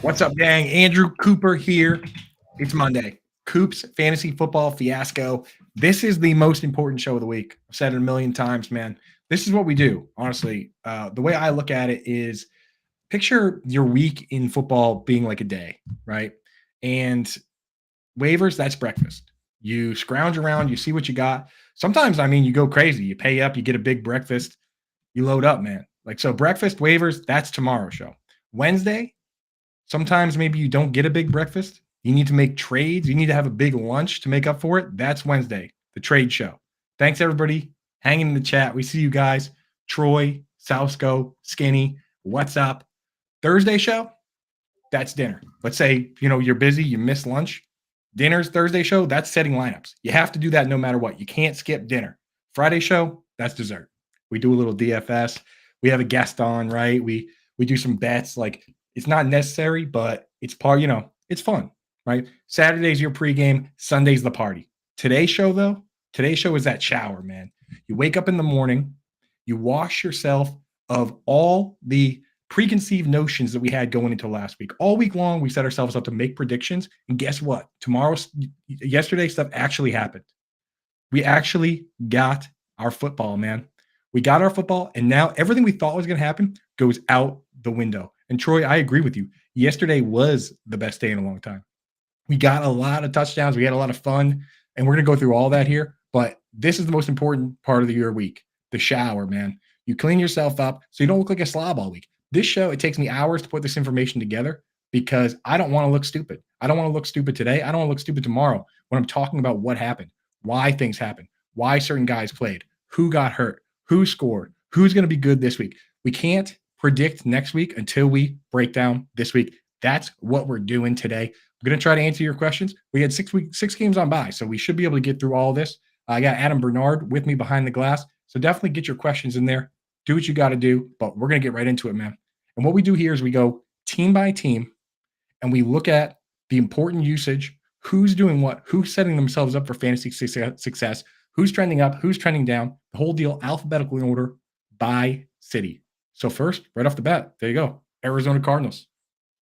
What's up, gang? Andrew Cooper here. It's Monday. Coop's Fantasy Football Fiasco. This is the most important show of the week. I've said it a million times, man. This is what we do, honestly. The way I look at it is picture your week in football being like a day, right? And waivers, that's breakfast. You scrounge around, you see what you got. Sometimes, you go crazy. You pay up, you get a big breakfast, you load up, man. So breakfast, waivers, that's tomorrow's show. Wednesday, sometimes maybe you don't get a big breakfast. You need to make trades. You need to have a big lunch to make up for it. That's Wednesday, the trade show. Thanks, everybody. Hanging in the chat. We see you guys. Troy, Southsco, Skinny, what's up? Thursday show, that's dinner. Let's say, you're busy, you miss lunch. Dinner's Thursday show, that's setting lineups. You have to do that no matter what. You can't skip dinner. Friday show, that's dessert. We do a little DFS. We have a guest on, right? We do some bets. Like, it's not necessary, but it's part, it's fun, right? Saturday's your pregame, Sunday's the party. Today's show is that shower, man. You wake up in the morning, you wash yourself of all the preconceived notions that we had going into last week. All week long, we set ourselves up to make predictions. And guess what? Yesterday's stuff actually happened. We actually got our football, man. We got our football, and now everything we thought was going to happen goes out the window. And Troy, I agree with you. Yesterday was the best day in a long time. We got a lot of touchdowns. We had a lot of fun, and we're going to go through all that here. But this is the most important part of your week, the shower, man. You clean yourself up so you don't look like a slob all week. This show, it takes me hours to put this information together because I don't want to look stupid. I don't want to look stupid today. I don't want to look stupid tomorrow when I'm talking about what happened, why things happened, why certain guys played, who got hurt, who scored, who's going to be good this week. We can't predict next week until we break down this week. That's what we're doing today. I'm going to try to answer your questions. We had 6 games on bye, so we should be able to get through all this. I got Adam Bernard with me behind the glass, so definitely get your questions in there. Do what you got to do, but we're going to get right into it, man. And what we do here is we go team by team, and we look at the important usage, who's doing what, who's setting themselves up for fantasy success, who's trending up, who's trending down, the whole deal alphabetical in order by city. So first, right off the bat, there you go. Arizona Cardinals.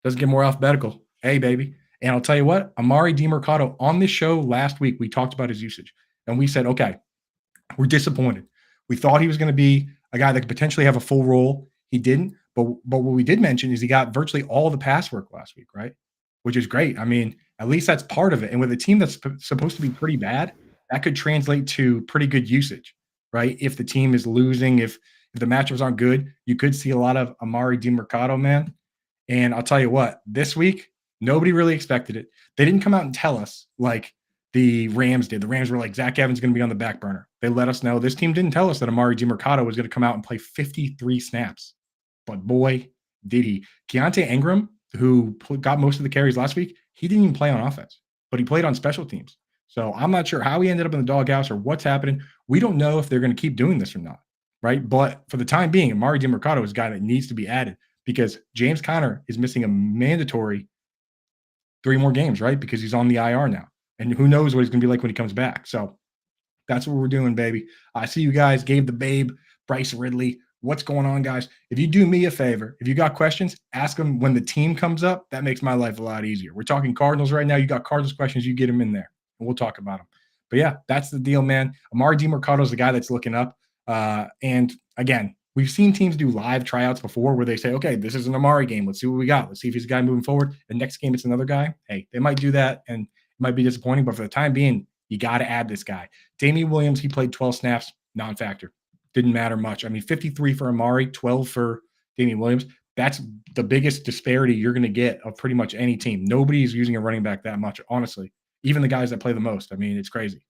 Doesn't get more alphabetical. Hey, baby. And I'll tell you what, Amari DiMercato, on this show last week, we talked about his usage. And we said, okay, we're disappointed. We thought he was going to be a guy that could potentially have a full role. He didn't. But what we did mention is he got virtually all the pass work last week, right? Which is great. At least that's part of it. And with a team that's supposed to be pretty bad, that could translate to pretty good usage, right? If the team is losing, if the matchups aren't good, you could see a lot of Amari DiMercato, man. And I'll tell you what, this week, nobody really expected it. They didn't come out and tell us like the Rams did. The Rams were like, Zach Evans is going to be on the back burner. They let us know. This team didn't tell us that Amari DiMercato was going to come out and play 53 snaps. But boy, did he. Keontae Ingram, who got most of the carries last week, he didn't even play on offense, but he played on special teams. So I'm not sure how he ended up in the doghouse or what's happening. We don't know if they're going to keep doing this or not, right? But for the time being, Amari DiMercato is a guy that needs to be added because James Conner is missing a mandatory 3 more games, right? Because he's on the IR now. And who knows what he's going to be like when he comes back. So that's what we're doing, baby. I see you guys gave the babe, Bryce Ridley. What's going on, guys? If you do me a favor, if you got questions, ask them when the team comes up. That makes my life a lot easier. We're talking Cardinals right now. You got Cardinals questions, you get them in there, and we'll talk about them. But yeah, that's the deal, man. Amari DiMercato is the guy that's looking up. And again, we've seen teams do live tryouts before where they say, okay, this is an Amari game. Let's see what we got. Let's see if he's a guy moving forward. The next game, it's another guy. Hey, they might do that, and it might be disappointing. But for the time being, you got to add this guy. Damian Williams, he played 12 snaps, non-factor. Didn't matter much. 53 for Amari, 12 for Damian Williams. That's the biggest disparity you're going to get of pretty much any team. Nobody's using a running back that much, honestly. Even the guys that play the most. It's crazy.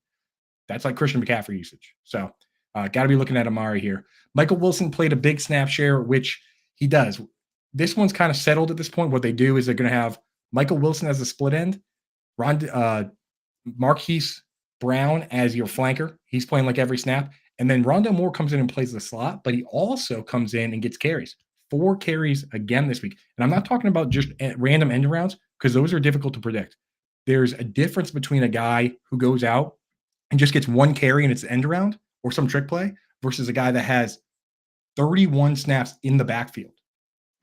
That's like Christian McCaffrey usage. So got to be looking at Amari here. Michael Wilson played a big snap share, which he does. This one's kind of settled at this point. What they do is they're going to have Michael Wilson as a split end, Marquise Brown as your flanker. He's playing like every snap. And then Rondale Moore comes in and plays the slot, but he also comes in and gets carries. 4 carries again this week. And I'm not talking about just random end rounds because those are difficult to predict. There's a difference between a guy who goes out and just gets 1 carry and it's end around or some trick play versus a guy that has 31 snaps in the backfield.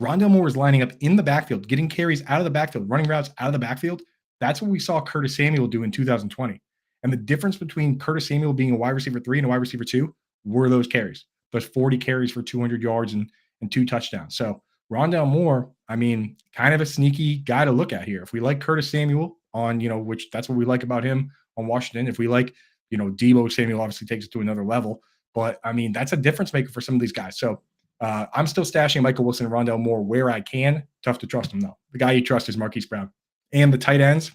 Rondale Moore is lining up in the backfield, getting carries out of the backfield, running routes out of the backfield. That's what we saw Curtis Samuel do in 2020. And the difference between Curtis Samuel being a wide receiver 3 and a wide receiver 2 were those carries, those 40 carries for 200 yards and 2 touchdowns. So Rondale Moore, I mean, kind of a sneaky guy to look at here. If we like Curtis Samuel on, which that's what we like about him on Washington. If we like, Deebo Samuel obviously takes it to another level. But, I mean, that's a difference maker for some of these guys. So I'm still stashing Michael Wilson and Rondale Moore where I can. Tough to trust him, though. The guy you trust is Marquise Brown. And the tight ends,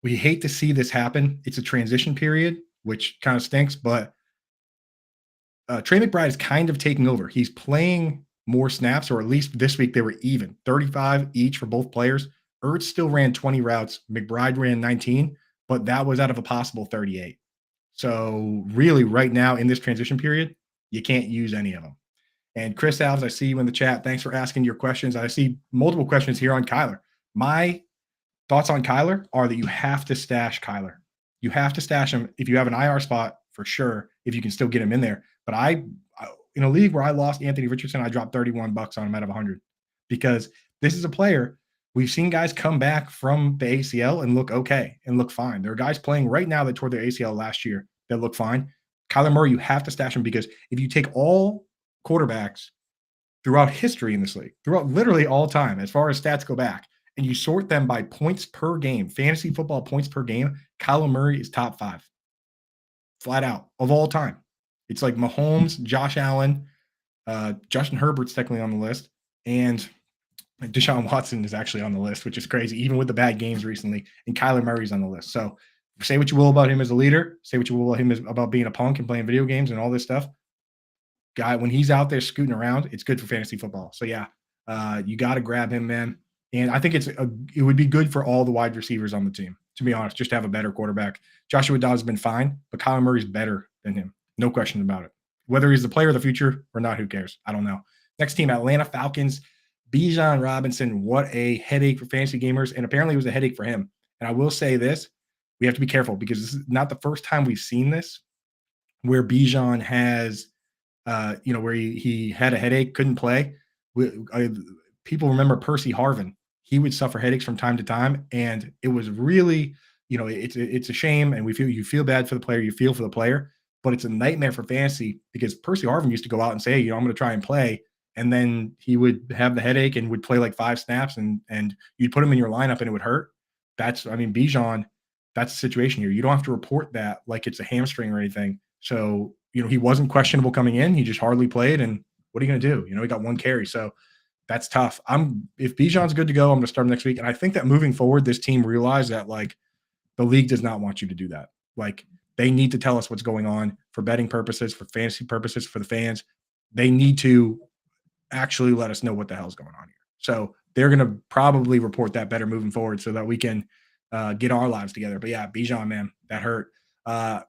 we hate to see this happen. It's a transition period, which kind of stinks. But Trey McBride is kind of taking over. He's playing more snaps, or at least this week they were even. 35 each for both players. Ertz still ran 20 routes. McBride ran 19, but that was out of a possible 38. So really right now in this transition period, you can't use any of them. And Chris Alves, I see you in the chat. Thanks for asking your questions. I see multiple questions here on Kyler. My thoughts on Kyler are that you have to stash Kyler. You have to stash him if you have an IR spot for sure, if you can still get him in there. But I in a league where I lost Anthony Richardson, I dropped $31 on him out of 100 because this is a player. We've seen guys come back from the ACL and look okay and look fine. There are guys playing right now that tore their ACL last year that look fine. Kyler Murray, you have to stash him because if you take all quarterbacks throughout history in this league, throughout literally all time, as far as stats go back, and you sort them by points per game, fantasy football points per game, Kyler Murray is top 5. Flat out of all time. It's like Mahomes, Josh Allen, Justin Herbert's technically on the list, and Deshaun Watson is actually on the list, which is crazy, even with the bad games recently. And Kyler Murray's on the list. So say what you will about him as a leader. Say what you will about him about being a punk and playing video games and all this stuff. Guy, when he's out there scooting around, it's good for fantasy football. So, yeah, you got to grab him, man. And I think it would be good for all the wide receivers on the team, to be honest, just to have a better quarterback. Joshua Dobbs has been fine, but Kyler Murray's better than him. No question about it. Whether he's the player of the future or not, who cares? I don't know. Next team, Atlanta Falcons. Bijan Robinson, what a headache for fantasy gamers, and apparently it was a headache for him. And I will say this, we have to be careful because this is not the first time we've seen this where Bijan has, where he had a headache, couldn't play. People remember Percy Harvin. He would suffer headaches from time to time, and it was really, it's a shame, and you feel bad for the player, you feel for the player, but it's a nightmare for fantasy because Percy Harvin used to go out and say, I'm going to try and play. And then he would have the headache and would play like 5 snaps and you'd put him in your lineup and it would hurt. Bijan, that's the situation here. You don't have to report that like it's a hamstring or anything. So, he wasn't questionable coming in. He just hardly played. And what are you going to do? He got 1 carry. So that's tough. If Bijan's good to go, I'm going to start him next week. And I think that moving forward, this team realized that like the league does not want you to do that. Like they need to tell us what's going on for betting purposes, for fantasy purposes, for the fans. They need to actually let us know what the hell's going on here. So they're going to probably report that better moving forward so that we can get our lives together. But yeah, Bijan, man, that hurt.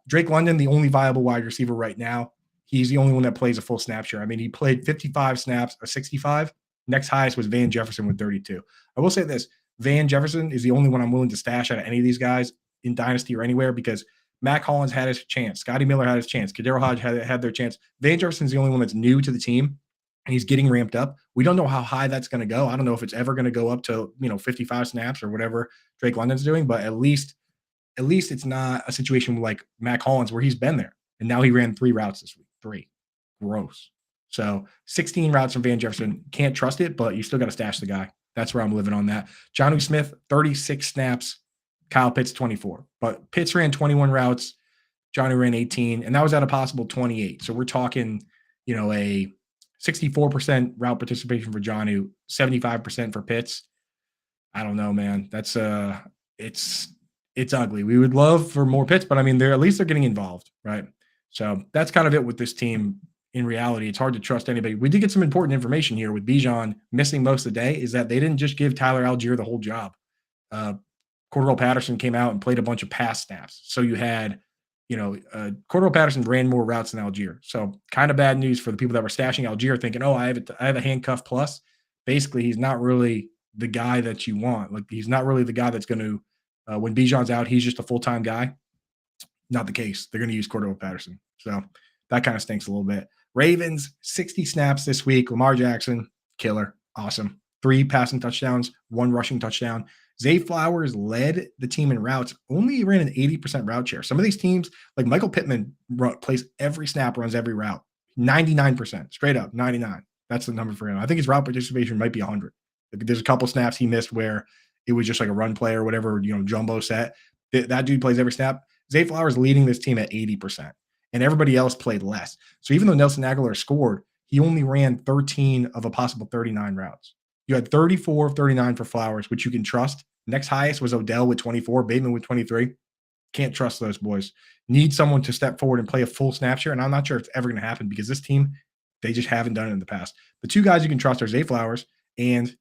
Drake London, the only viable wide receiver right now. He's the only one that plays a full snap share. I mean, he played 55 snaps, a 65. Next highest was Van Jefferson with 32. I will say this, Van Jefferson is the only one I'm willing to stash out of any of these guys in Dynasty or anywhere because Mac Hollins had his chance. Scotty Miller had his chance. Kadero Hodge had their chance. Van Jefferson's the only one that's new to the team. And he's getting ramped up. We don't know how high that's going to go. I don't know if it's ever going to go up to 55 snaps or whatever Drake London's doing, but at least it's not a situation like Mac Hollins where he's been there. And now he ran 3 routes this week. 3. Gross. So 16 routes from Van Jefferson. Can't trust it, but you still got to stash the guy. That's where I'm living on that. Jonnu Smith, 36 snaps. Kyle Pitts, 24. But Pitts ran 21 routes. Jonnu ran 18. And that was at a possible 28. So we're talking, a 64% route participation for Jonnu, 75% for Pitts. I don't know, man. That's it's ugly. We would love for more Pitts, but I mean, at least they're getting involved, right? So that's kind of it with this team. In reality, it's hard to trust anybody. We did get some important information here with Bijan missing most of the day. Is that they didn't just give Tyler Algier the whole job. Cordell Patterson came out and played a bunch of pass snaps. So you had Cordell Patterson ran more routes than Algier. So kind of bad news for the people that were stashing Algier thinking, I have a handcuff plus. Basically, he's not really the guy that you want. Like he's not really the guy that's going to, when Bijan's out, he's just a full-time guy. Not the case. They're going to use Cordell Patterson. So that kind of stinks a little bit. Ravens, 60 snaps this week. Lamar Jackson, killer. Awesome. 3 passing touchdowns, 1 rushing touchdown. Zay Flowers led the team in routes, only ran an 80% route share. Some of these teams, like Michael Pittman, plays every snap, runs every route. 99%, straight up, 99. That's the number for him. I think his route participation might be 100. There's a couple snaps he missed where it was just like a run play or whatever, jumbo set. That dude plays every snap. Zay Flowers leading this team at 80%, and everybody else played less. So even though Nelson Aguilar scored, he only ran 13 of a possible 39 routes. You had 34 of 39 for Flowers, which you can trust. Next highest was Odell with 24, Bateman with 23. Can't trust those boys. Need someone to step forward and play a full snap share, and I'm not sure if it's ever going to happen because this team, they just haven't done it in the past. The 2 guys you can trust are Zay Flowers and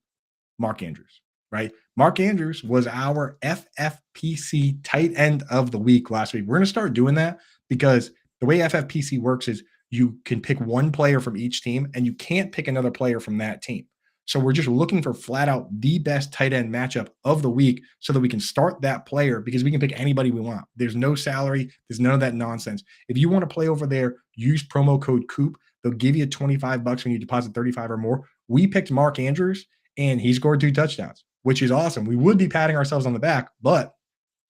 Mark Andrews, right? Mark Andrews was our FFPC tight end of the week last week. We're going to start doing that because the way FFPC works is you can pick one player from each team and you can't pick another player from that team. So we're just looking for flat out the best tight end matchup of the week so that we can start that player because we can pick anybody we want. There's no salary. There's none of that nonsense. If you want to play over there, use promo code Coop. They'll give you $25 when you deposit 35 or more. We picked Mark Andrews and he scored 2 touchdowns, which is awesome. We would be patting ourselves on the back, but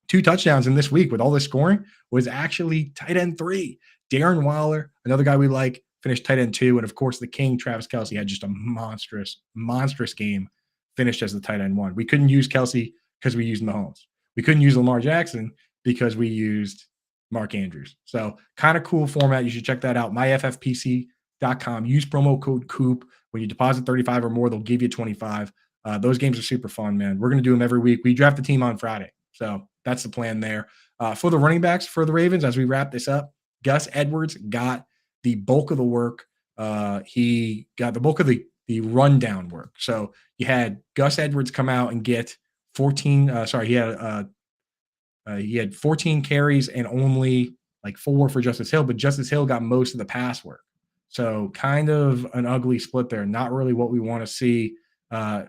2 touchdowns in this week with all this scoring was actually tight end 3. Darren Waller, another guy we like, finished tight end 2. And of course, the king, Travis Kelce, had just a monstrous game, finished as the tight end 1. We couldn't use Kelce because we used Mahomes. We couldn't use Lamar Jackson because we used Mark Andrews. So kind of cool format. You should check that out. myffpc.com. Use promo code Coop. When you deposit 35 or more, they'll give you 25. Those games are super fun, man. We're going to do them every week. We draft the team on Friday. So that's the plan there. For the running backs for the Ravens, as we wrap this up, Gus Edwards got the bulk of the work. He got the bulk of the rundown work. So you had Gus Edwards come out and get 14. He had 14 carries and only like 4 for Justice Hill, but Justice Hill got most of the pass work. So kind of an ugly split there. Not really what we want to see.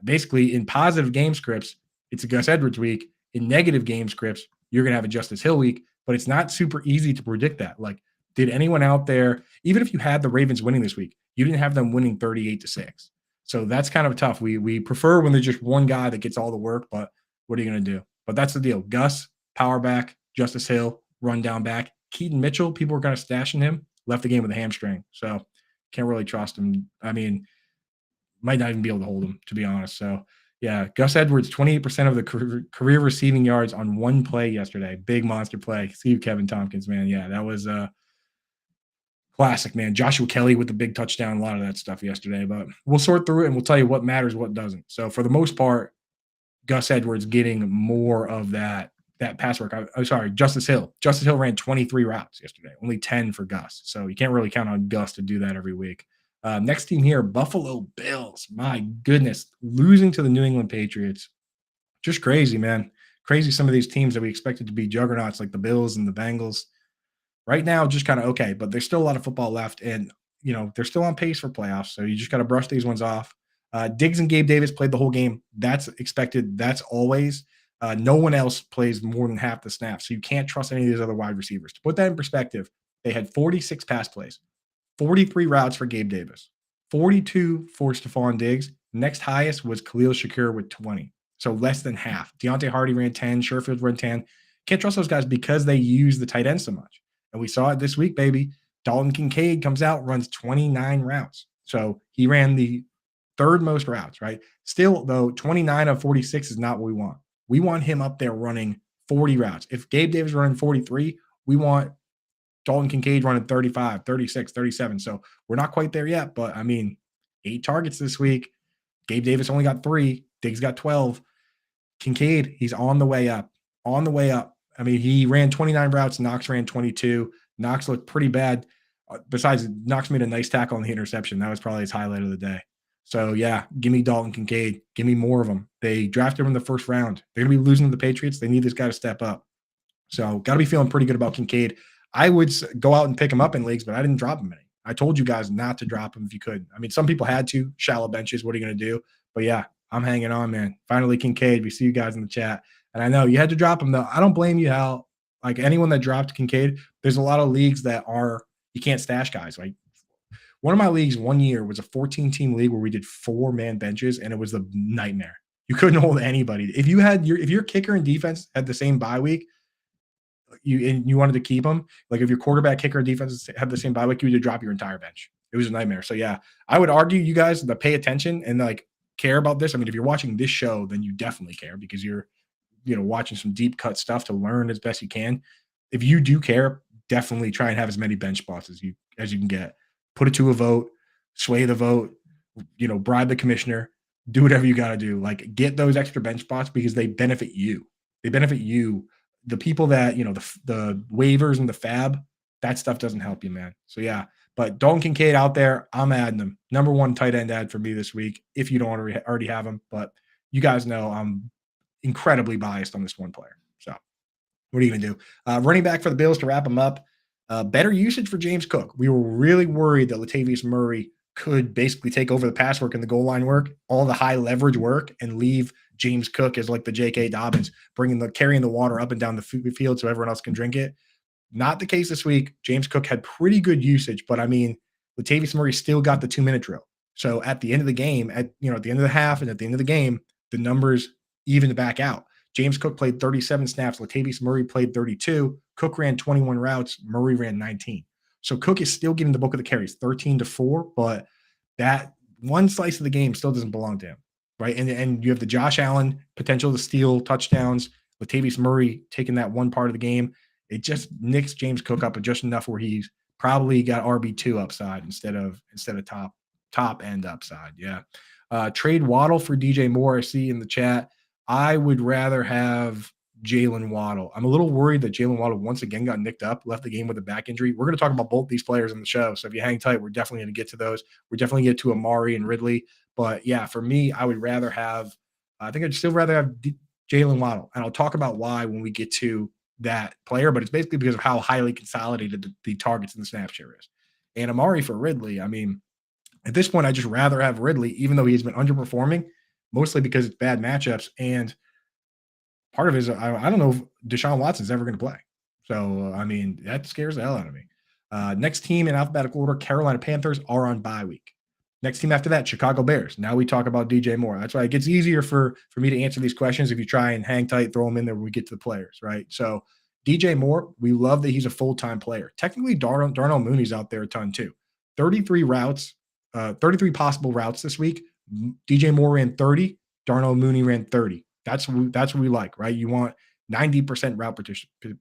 Basically, in positive game scripts, it's a Gus Edwards week. In negative game scripts, you're going to have a Justice Hill week, but it's not super easy to predict that. Like, did anyone out there, even if you had the Ravens winning this week, you didn't have them winning 38-6. So that's kind of tough. We prefer when there's just one guy that gets all the work, but what are you going to do? But that's the deal. Gus, power back, Justice Hill, rundown back. Keaton Mitchell, people were kind of stashing him, left the game with a hamstring. So can't really trust him. I mean, might not even be able to hold him, to be honest. So, yeah, Gus Edwards, 28% of the career receiving yards on one play yesterday. Big monster play. See you, Kevin Tompkins, man. Yeah, that was classic, man. Joshua Kelly with the big touchdown, a lot of that stuff yesterday. But we'll sort through it and we'll tell you what matters, what doesn't. So, for the most part, Gus Edwards getting more of that pass work. I'm sorry, Justice Hill. Justice Hill ran 23 routes yesterday, only 10 for Gus. So, you can't really count on Gus to do that every week. Next team here, Buffalo Bills. My goodness, losing to the New England Patriots. Just crazy, man. Crazy some of these teams that we expected to be juggernauts like the Bills and the Bengals. Right now, just kind of okay, but there's still a lot of football left, and they're still on pace for playoffs, so you just got to brush these ones off. Diggs and Gabe Davis played the whole game. That's expected. That's always. No one else plays more than half the snaps, so you can't trust any of these other wide receivers. To put that in perspective, they had 46 pass plays. 43 routes for Gabe Davis, 42 for Stephon Diggs. Next highest was Khalil Shakir with 20. So less than half. Deontay Hardy ran 10. Sherfield ran 10. Can't trust those guys because they use the tight end so much. And we saw it this week, baby. Dalton Kincaid comes out, runs 29 routes. So he ran the 3rd most routes, right? Still, though, 29 of 46 is not what we want. We want him up there running 40 routes. If Gabe Davis running 43, we want Dalton Kincaid running 35, 36, 37. So we're not quite there yet, but 8 targets this week. Gabe Davis only got 3. Diggs got 12. Kincaid, he's on the way up. On the way up. He ran 29 routes. Knox ran 22. Knox looked pretty bad. Besides, Knox made a nice tackle on the interception. That was probably his highlight of the day. So, yeah, give me Dalton Kincaid. Give me more of them. They drafted him in the 1st round. They're going to be losing to the Patriots. They need this guy to step up. So, got to be feeling pretty good about Kincaid. I would go out and pick him up in leagues, but I didn't drop him any. I told you guys not to drop him if you could. Some people had to. Shallow benches. What are you going to do? But, yeah, I'm hanging on, man. Finally, Kincaid. We see you guys in the chat. And I know you had to drop him, though. I don't blame you, Hal. Like, anyone that dropped Kincaid, there's a lot of leagues that you can't stash guys. Like, One of my leagues one year was a 14-team league where we did 4-man benches, and it was a nightmare. You couldn't hold anybody. If your kicker and defense had the same bye week, you wanted to keep them, like if your quarterback, kicker, and defense had the same bye week, you would drop your entire bench. It was a nightmare. So yeah, I would argue you guys that pay attention and like care about this. I mean, if you're watching this show, then you definitely care because you're watching some deep cut stuff to learn as best you can. If you do care, definitely try and have as many bench spots as you can get. Put it to a vote, sway the vote, bribe the commissioner, do whatever you got to do. Like get those extra bench spots because they benefit you. They benefit you. The people that, the waivers and the fab, that stuff doesn't help you, man. So yeah, but Dalton Kincaid out there, I'm adding him. Number 1 tight end ad for me this week if you don't already have him. But you guys know I'm incredibly biased on this one player. So what are you going to do? Running back for the Bills to wrap them up. Better usage for James Cook. We were really worried that Latavius Murray could basically take over the pass work and the goal line work, all the high leverage work, and leave James Cook as like the J.K. Dobbins, carrying the water up and down the field so everyone else can drink it. Not the case this week. James Cook had pretty good usage, but I mean, Latavius Murray still got the 2-minute drill. So at the end of the game, at the end of the half and at the end of the game, the numbers evened back out. James Cook played 37 snaps. Latavius Murray played 32. Cook ran 21 routes. Murray ran 19. So Cook is still getting the bulk of the carries, 13-4, but that one slice of the game still doesn't belong to him, right? And you have the Josh Allen potential to steal touchdowns. Latavius Murray taking that one part of the game. It just nicks James Cook up just enough where he's probably got RB2 upside instead of top end upside. Yeah. Trade Waddle for DJ Moore. I see in the chat. I would rather have Jalen Waddle. I'm a little worried that Jalen Waddle once again got nicked up, left the game with a back injury. We're going to talk about both these players on the show. So if you hang tight, we're definitely going to get to those. We're definitely going to get to Amari and Ridley. But yeah, for me, I would rather have, I think I'd still rather have Jalen Waddle. And I'll talk about why when we get to that player, but it's basically because of how highly consolidated the targets in the snap share is. And Amari for Ridley, I mean, at this point, I'd just rather have Ridley, even though he's been underperforming, mostly because it's bad matchups. And part of it is, I don't know if Deshaun Watson's ever going to play. So, I mean, that scares the hell out of me. Next team in alphabetical order, Carolina Panthers are on bye week. Next team after that, Chicago Bears. Now we talk about DJ Moore. That's why it gets easier for me to answer these questions if you try and hang tight, throw them in there when we get to the players, right? So DJ Moore, we love that he's a full-time player. Technically, Darnell Mooney's out there a ton too. 33 routes, 33 possible routes this week. DJ Moore ran 30. Darnell Mooney ran 30. That's what we like, right? You want 90% route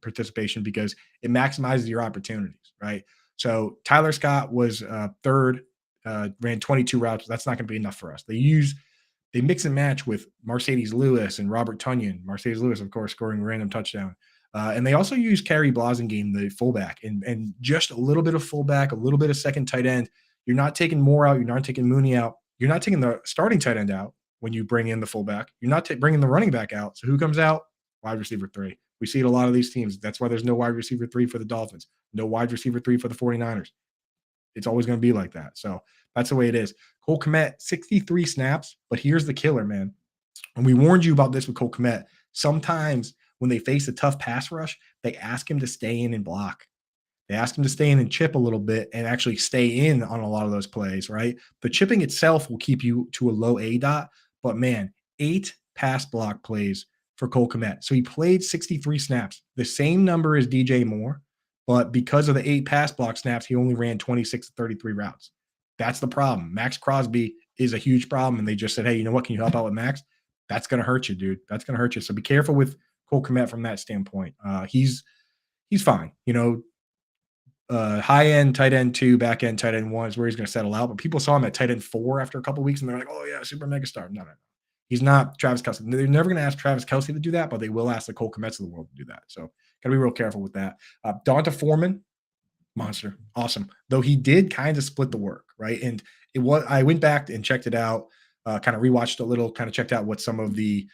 participation because it maximizes your opportunities, right? So Tyler Scott was third, ran 22 routes. That's not going to be enough for us. They mix and match with Mercedes Lewis and Robert Tonyan. Mercedes Lewis, of course, scoring a random touchdown. And they also use Kerry Blasingame, the fullback, and just a little bit of fullback, a little bit of second tight end. You're not taking Moore out. You're not taking Mooney out. You're not taking the starting tight end out when you bring in the fullback. You're not bringing the running back out. So who comes out? Wide receiver 3. We see it a lot of these teams. That's why there's no wide receiver 3 for the Dolphins, no wide receiver 3 for the 49ers. It's always going to be like that. So that's the way it is. Cole Kmet, 63 snaps, but here's the killer, man. And we warned you about this with Cole Kmet. Sometimes when they face a tough pass rush, they ask him to stay in and block. They ask him to stay in and chip a little bit and actually stay in on a lot of those plays, right? The chipping itself will keep you to a low ADOT, but man, 8 pass block plays for Cole Kmet. So he played 63 snaps, the same number as DJ Moore, but because of the 8 pass block snaps, he only ran 26 to 33 routes. That's the problem. Max Crosby is a huge problem, and they just said, hey, you know what? Can you help out with Max? That's going to hurt you, dude. That's going to hurt you. So be careful with Cole Kmet from that standpoint. He's fine. High-end tight end 2, back-end tight end 1 is where he's going to settle out. But people saw him at tight end 4 after a couple of weeks, and they're like, oh, yeah, super mega star. No. He's not Travis Kelce. They're never going to ask Travis Kelce to do that, but they will ask the Cole Kmets of the world to do that. So got to be real careful with that. Donta Foreman, monster. Awesome. Though he did kind of split the work, right? And I went back and checked it out, kind of rewatched a little, kind of checked out what some of the,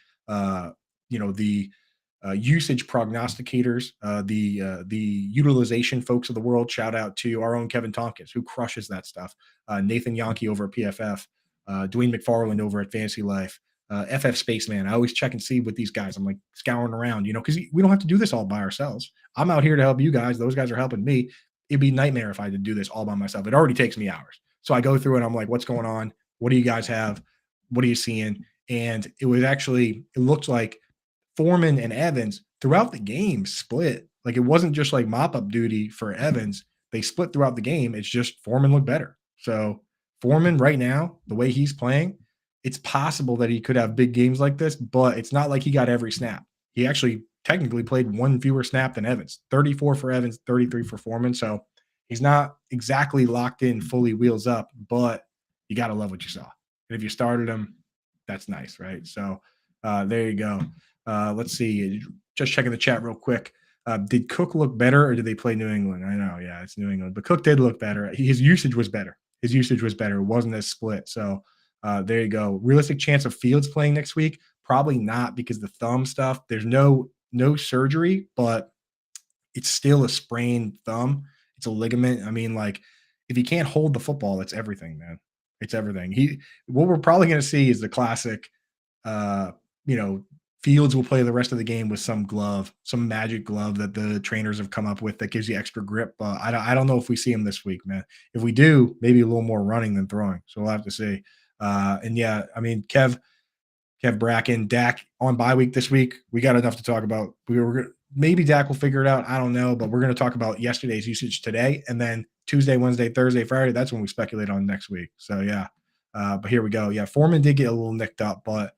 usage prognosticators, the utilization folks of the world. Shout out to our own Kevin Tompkins, who crushes that stuff. Nathan Yonke over at PFF, Dwayne McFarland over at Fantasy Life, FF Spaceman. I always check and see with these guys. I'm like scouring around, because we don't have to do this all by ourselves. I'm out here to help you guys. Those guys are helping me. It'd be a nightmare if I had to do this all by myself. It already takes me hours. So I go through and I'm like, what's going on? What do you guys have? What are you seeing? And it looked like Foreman and Evans throughout the game split. Like it wasn't just like mop up duty for Evans. They split throughout the game. It's just Foreman looked better. So Foreman right now, the way he's playing, it's possible that he could have big games like this, but it's not like he got every snap. He actually technically played one fewer snap than Evans, 34 for Evans, 33 for Foreman. So he's not exactly locked in fully wheels up, but you got to love what you saw. And if you started him, that's nice, right? So there you go. Let's see. Just checking the chat real quick. Did Cook look better or did they play New England? I know, yeah, it's New England, but Cook did look better. His usage was better. It wasn't as split. So there you go. Realistic chance of Fields playing next week? Probably not because the thumb stuff. There's no surgery, but it's still a sprained thumb. It's a ligament. I mean, like if he can't hold the football, that's everything, man. It's everything. What we're probably going to see is the classic, uh, you know, Fields will play the rest of the game with some glove, some magic glove that the trainers have come up with that gives you extra grip. But I don't know if we see him this week, man. If we do, maybe a little more running than throwing. So we'll have to see. And yeah, I mean, Kev Bracken, Dak on bye week this week. We got enough to talk about. Maybe Dak will figure it out. I don't know, but we're going to talk about yesterday's usage today, and then Tuesday, Wednesday, Thursday, Friday. That's when we speculate on next week. So yeah, but here we go. Yeah, Foreman did get a little nicked up, but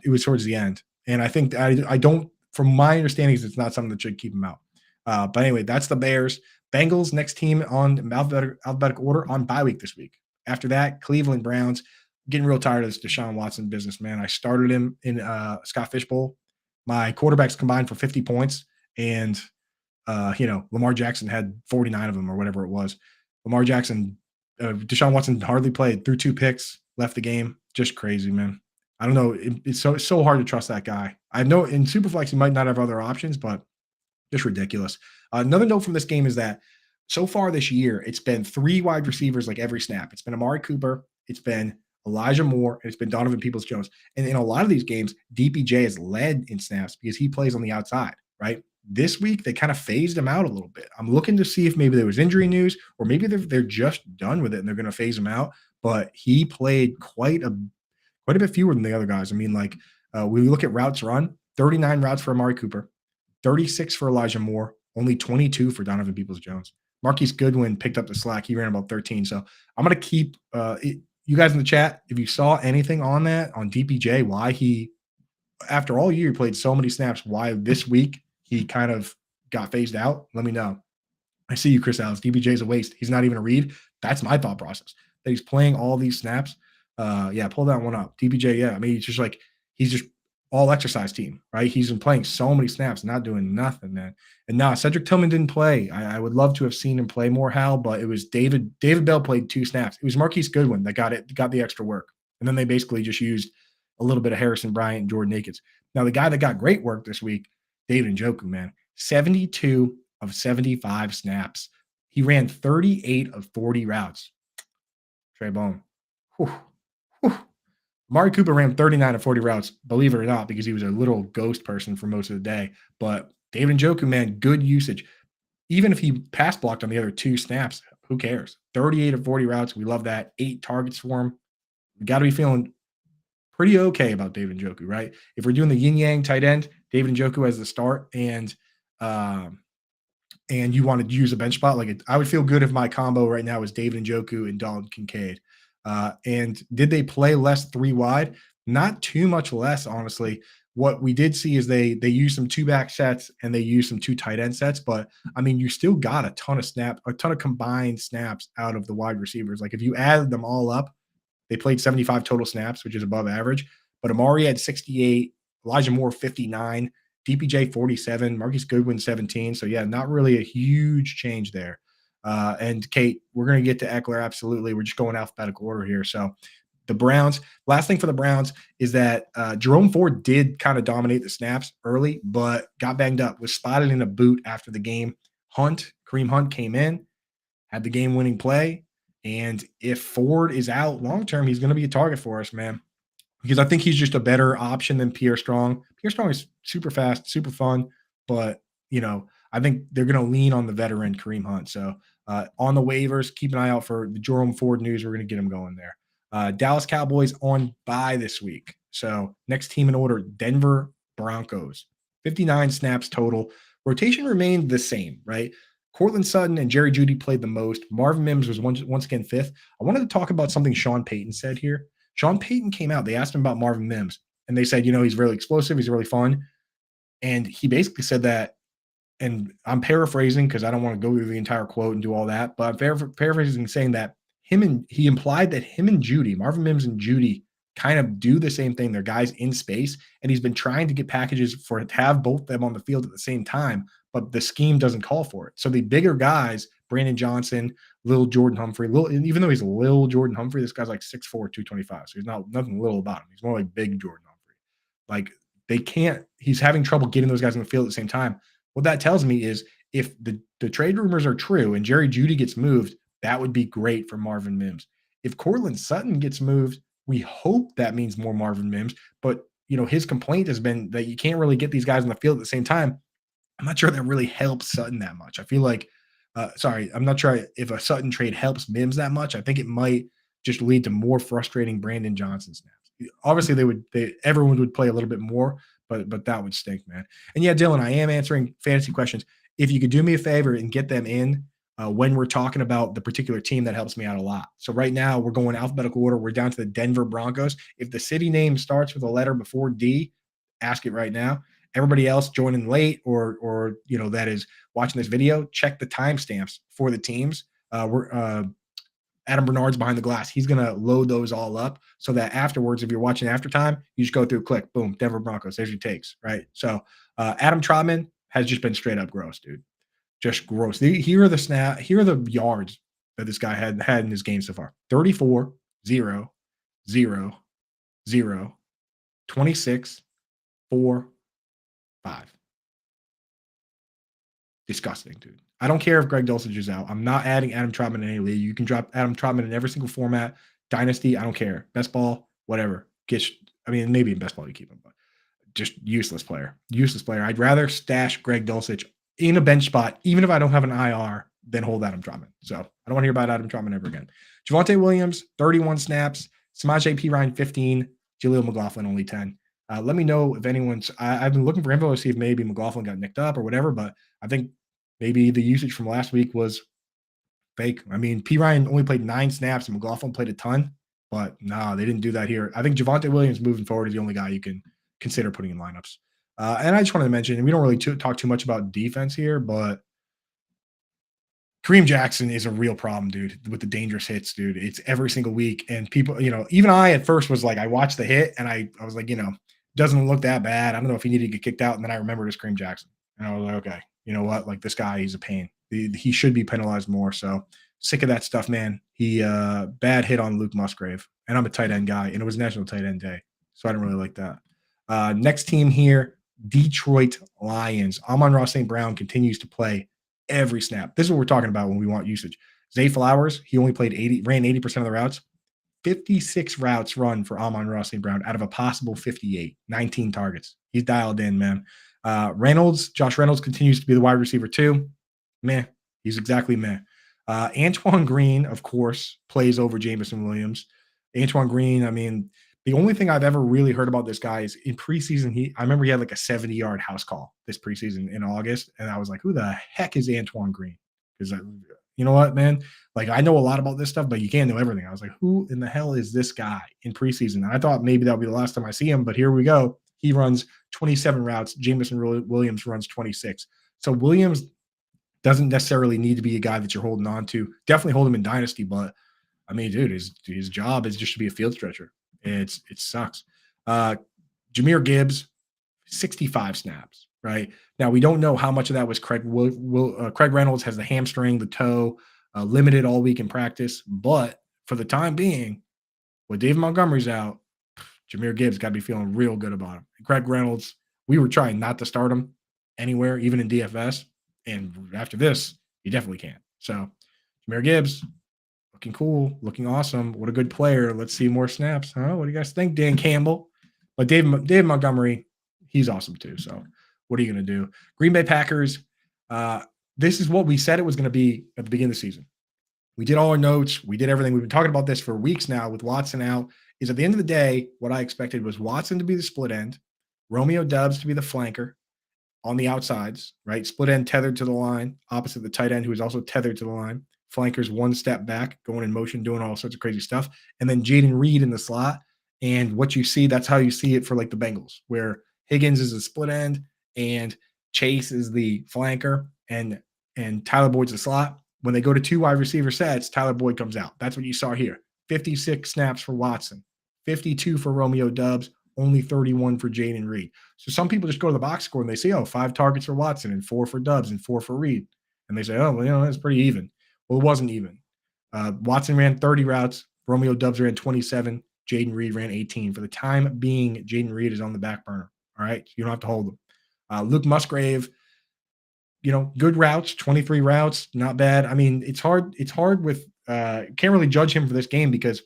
it was towards the end, and I think I don't. From my understanding, it's not something that should keep him out. But anyway, that's the Bears. Bengals next team on alphabetical order on bye week this week. After that, Cleveland Browns. Getting real tired of this Deshaun Watson business, man. I started him in Scott Fishbowl. My quarterbacks combined for 50 points, and Lamar Jackson had 49 of them or whatever it was. Deshaun Watson hardly played, threw 2 picks, left the game. Just crazy, man. I don't know. It's so hard to trust that guy. I know in Superflex he might not have other options, but just ridiculous. Another note from this game is that so far this year, it's been 3 wide receivers like every snap. It's been Amari Cooper. It's been Elijah Moore, and it's been Donovan Peoples-Jones. And in a lot of these games, DPJ has led in snaps because he plays on the outside, right? This week, they kind of phased him out a little bit. I'm looking to see if maybe there was injury news or maybe they're just done with it and they're going to phase him out. But he played quite a bit fewer than the other guys. I mean, like we look at routes run, 39 routes for Amari Cooper, 36 for Elijah Moore, only 22 for Donovan Peoples-Jones. Marquise Goodwin picked up the slack. He ran about 13. So I'm going to keep you guys in the chat, if you saw anything on that, on DPJ, why he, after all year, played so many snaps, why this week he kind of got phased out, let me know. I see you, Chris Allis. DPJ is a waste. He's not even a read. That's my thought process. That he's playing all these snaps. Yeah, pull that one up. DPJ, yeah. I mean, he's just all exercise team, right? He's been playing so many snaps, not doing nothing, man. And now Cedric Tillman didn't play. I would love to have seen him play more, Hal, but it was David Bell played 2 snaps. It was Marquise Goodwin that got the extra work. And then they basically just used a little bit of Harrison Bryant and Jordan Akins. Now, the guy that got great work this week, David Njoku, man, 72 of 75 snaps. He ran 38 of 40 routes. Trey Bone. Whew. Amari Cooper ran 39 of 40 routes, believe it or not, because he was a little ghost person for most of the day. But David Njoku, man, good usage. Even if he pass blocked on the other 2 snaps, who cares? 38 of 40 routes. We love that. 8 targets for him. We got to be feeling pretty okay about David Njoku, right? If we're doing the yin-yang tight end, David Njoku as the start, and you want to use a bench spot, I would feel good if my combo right now is David Njoku and Dalton Kincaid. And did they play less 3 wide? Not too much less, honestly. What we did see is they used some 2 back sets and they used some 2 tight end sets. But I mean, you still got a ton of combined snaps out of the wide receivers. Like if you added them all up, they played 75 total snaps, which is above average. But Amari had 68, Elijah Moore 59, DPJ 47, Marquise Goodwin 17. So yeah, not really a huge change there. And Kate, we're going to get to Eckler. Absolutely. We're just going alphabetical order here. So the Browns, last thing for the Browns is that Jerome Ford did kind of dominate the snaps early, but got banged up, was spotted in a boot after the game. Kareem Hunt came in, had the game winning play. And if Ford is out long-term, he's going to be a target for us, man, because I think he's just a better option than Pierre Strong. Pierre Strong is super fast, super fun, but I think they're going to lean on the veteran Kareem Hunt. So on the waivers, keep an eye out for the Jerome Ford news. We're going to get him going there. Dallas Cowboys on bye this week. So next team in order, Denver Broncos. 59 snaps total. Rotation remained the same, right? Cortland Sutton and Jerry Jeudy played the most. Marvin Mims was once again fifth. I wanted to talk about something Sean Payton said here. Sean Payton came out. They asked him about Marvin Mims, and they said, he's really explosive. He's really fun. And he basically said that, and I'm paraphrasing because I don't want to go through the entire quote and do all that, but I'm paraphrasing saying that he implied that him and Jeudy, Marvin Mims and Jeudy, kind of do the same thing. They're guys in space, and he's been trying to get packages to have both of them on the field at the same time, but the scheme doesn't call for it. So the bigger guys, Brandon Johnson, Lil Jordan Humphrey, even though he's Lil Jordan Humphrey, this guy's like 6'4", 225. So he's nothing little about him. He's more like big Jordan Humphrey. Like he's having trouble getting those guys on the field at the same time. What that tells me is if the trade rumors are true and Jerry Jeudy gets moved, that would be great for Marvin Mims. If Cortland Sutton gets moved, we hope that means more Marvin Mims. But, his complaint has been that you can't really get these guys on the field at the same time. I'm not sure that really helps Sutton that much. I feel like, I'm not sure if a Sutton trade helps Mims that much. I think it might just lead to more frustrating Brandon Johnson snaps. Obviously, everyone would play a little bit more, but that would stink, man. And yeah, Dylan, I am answering fantasy questions. If you could do me a favor and get them in when we're talking about the particular team, that helps me out a lot. So right now we're going alphabetical order. We're down to the Denver Broncos. If the city name starts with a letter before D, ask it right now. Everybody else joining late or that is watching this video, check the timestamps for the teams. Adam Bernard's behind the glass. He's going to load those all up so that afterwards, if you're watching after time, you just go through, click, boom, Denver Broncos. There's your takes, right? So Adam Trotman has just been straight up gross, dude. Just gross. Here are the yards that this guy had in his game so far. 34, 0, 0, 0, 26, 4, 5. Disgusting, dude. I don't care if Greg Dulcich is out. I'm not adding Adam Trotman in any league. You can drop Adam Trotman in every single format. Dynasty, I don't care. Best ball, whatever. Maybe in best ball you keep him, but just useless player. Useless player. I'd rather stash Greg Dulcich in a bench spot, even if I don't have an IR, than hold Adam Trotman. So I don't want to hear about Adam Trotman ever again. Javonte Williams, 31 snaps. Samaje Perine, 15. Jaleel McLaughlin, only 10. Let me know if anyone's – I've been looking for info to see if maybe McLaughlin got nicked up or whatever, but I think maybe the usage from last week was fake. Perine only played 9 snaps and McLaughlin played a ton, but no, they didn't do that here. I think Javonte Williams moving forward is the only guy you can consider putting in lineups. And I just wanted to mention, and we don't really talk too much about defense here, but Kareem Jackson is a real problem, dude, with the dangerous hits, dude. It's every single week. And people, even I at first was like, I watched the hit and I was like, doesn't look that bad. I don't know if he needed to get kicked out. And then I remembered it's Kareem Jackson. And I was like, okay, you know what? Like, this guy, he's a pain. He should be penalized more. So sick of that stuff, man. He bad hit on Luke Musgrave. And I'm a tight end guy. And it was National Tight End Day. So I didn't really like that. Next team here, Detroit Lions. Amon-Ra St. Brown continues to play every snap. This is what we're talking about when we want usage. Zay Flowers, he only ran 80% of the routes. 56 routes run for Amon-Ra St. Brown out of a possible 58. 19 targets. He's dialed in, man. Josh Reynolds continues to be the wide receiver too. Meh. He's exactly meh. Antoine Green, of course, plays over Jameson Williams. Antoine Green, the only thing I've ever really heard about this guy is in preseason, I remember he had like a 70-yard house call this preseason in August, and I was like, who the heck is Antoine Green? Because you know what, man? Like, I know a lot about this stuff, but you can't know everything. I was like, who in the hell is this guy in preseason? And I thought maybe that would be the last time I see him, but here we go. He runs 27 routes. Jameson Williams runs 26. So Williams doesn't necessarily need to be a guy that you're holding on to. Definitely hold him in Dynasty, but dude, his job is just to be a field stretcher. It sucks. Jahmyr Gibbs, 65 snaps, right? Now, we don't know how much of that was Craig Reynolds has the hamstring, the toe, limited all week in practice. But for the time being, with Dave Montgomery's out, Jahmyr Gibbs got to be feeling real good about him. Craig Reynolds, we were trying not to start him anywhere, even in DFS. And after this, you definitely can't. So, Jahmyr Gibbs, looking cool, looking awesome. What a good player. Let's see more snaps. Huh? What do you guys think, Dan Campbell? But Dave Montgomery, he's awesome too. So what are you going to do? Green Bay Packers, Uh, this is what we said it was going to be at the beginning of the season. We did all our notes. We did everything. We've been talking about this for weeks now with Watson out. Is at the end of the day, what I expected was Watson to be the split end, Romeo Dubs to be the flanker on the outsides, right? Split end tethered to the line, opposite the tight end, who is also tethered to the line. Flankers one step back, going in motion, doing all sorts of crazy stuff. And then Jaden Reed in the slot. And what you see, that's how you see it for like the Bengals, where Higgins is a split end and Chase is the flanker and Tyler Boyd's the slot. When they go to two wide receiver sets, Tyler Boyd comes out. That's what you saw here. 56 snaps for Watson, 52 for Romeo Dubs, only 31 for Jaden Reed. So some people just go to the box score and they say, oh, 5 targets for Watson and 4 for Dubs and 4 for Reed. And they say, oh, well, that's pretty even. Well, it wasn't even. Watson ran 30 routes. Romeo Dubs ran 27. Jaden Reed ran 18. For the time being, Jaden Reed is on the back burner. All right. You don't have to hold him. Luke Musgrave, good routes, 23 routes, not bad. I mean, it's hard. It's hard with can't really judge him for this game because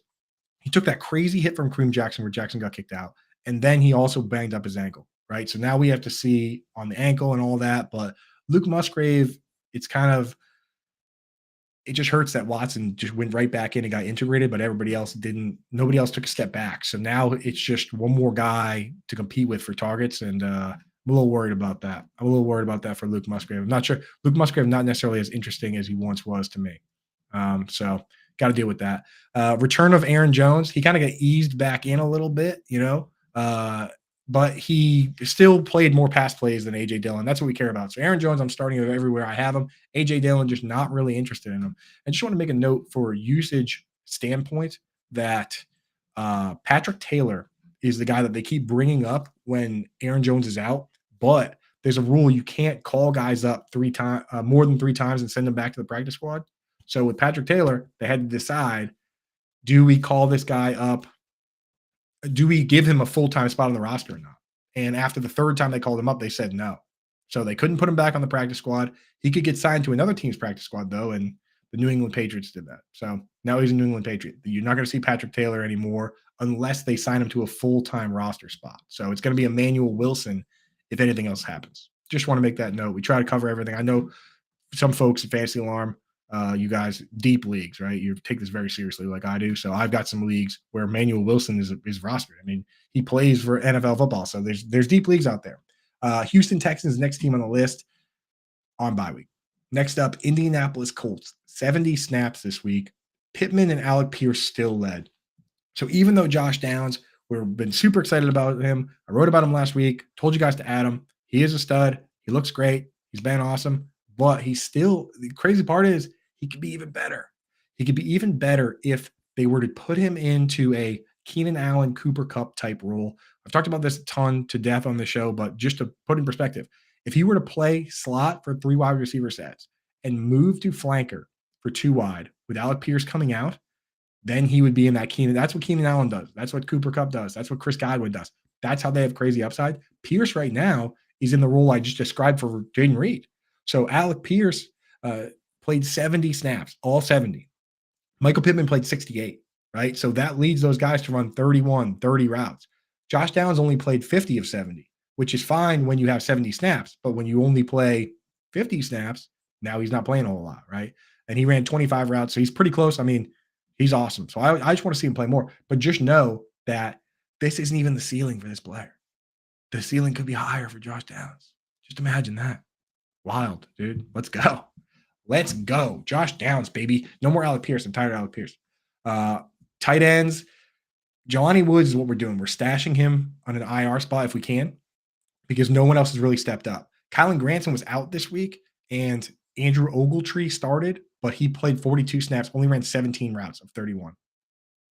he took that crazy hit from Kareem Jackson where Jackson got kicked out. And then he also banged up his ankle, right? So now we have to see on the ankle and all that. But Luke Musgrave, it just hurts that Watson just went right back in and got integrated, but everybody else didn't. Nobody else took a step back. So now it's just one more guy to compete with for targets. And I'm a little worried about that. I'm a little worried about that for Luke Musgrave. I'm not sure. Luke Musgrave, not necessarily as interesting as he once was to me. So got to deal with that. Return of Aaron Jones. He kind of got eased back in a little bit, but he still played more pass plays than A.J. Dillon. That's what we care about. So Aaron Jones, I'm starting him everywhere I have him. A.J. Dillon, just not really interested in him. I just want to make a note for usage standpoint that Patrick Taylor is the guy that they keep bringing up when Aaron Jones is out. But there's a rule you can't call guys up more than 3 times and send them back to the practice squad. So with Patrick Taylor, they had to decide, do we call this guy up? Do we give him a full-time spot on the roster or not? And after the 3rd time they called him up, they said no. So they couldn't put him back on the practice squad. He could get signed to another team's practice squad, though, and the New England Patriots did that. So now he's a New England Patriot. You're not going to see Patrick Taylor anymore unless they sign him to a full-time roster spot. So it's going to be Emmanuel Wilson if anything else happens. Just want to make that note. We try to cover everything. I know some folks at Fantasy Alarm, you guys, deep leagues, right? You take this very seriously like I do. So I've got some leagues where Emmanuel Wilson is rostered. I mean, he plays for NFL football. So there's deep leagues out there. Houston Texans, next team on the list on bye week. Next up, Indianapolis Colts, 70 snaps this week. Pittman and Alec Pierce still led. So even though Josh Downs, we've been super excited about him. I wrote about him last week, told you guys to add him. He is a stud. He looks great. He's been awesome. But the crazy part is he could be even better. He could be even better if they were to put him into a Keenan Allen, Cooper Kupp type role. I've talked about this a ton to death on the show, but just to put in perspective, if he were to play slot for 3 wide receiver sets and move to flanker for 2 wide with Alec Pierce coming out, then he would be in that Keenan. That's what Keenan Allen does. That's what Cooper Kupp does. That's what Chris Godwin does. That's how they have crazy upside. Pierce right now is in the role I just described for Jaden Reed. So Alec Pierce played 70 snaps, all 70. Michael Pittman played 68, right? So that leads those guys to run 31, 30 routes. Josh Downs only played 50 of 70, which is fine when you have 70 snaps. But when you only play 50 snaps, now he's not playing a whole lot, right? And he ran 25 routes. So he's pretty close. I mean, he's awesome. So I just want to see him play more. But just know that this isn't even the ceiling for this player. The ceiling could be higher for Josh Downs. Just imagine that. Wild, dude. Let's go. Let's go. Josh Downs, baby. No more Alec Pierce. I'm tired of Alec Pierce. Tight ends. Jelani Woods is what we're doing. We're stashing him on an IR spot if we can because no one else has really stepped up. Kylan Granson was out this week, and Andrew Ogletree started, but he played 42 snaps, only ran 17 routes of 31.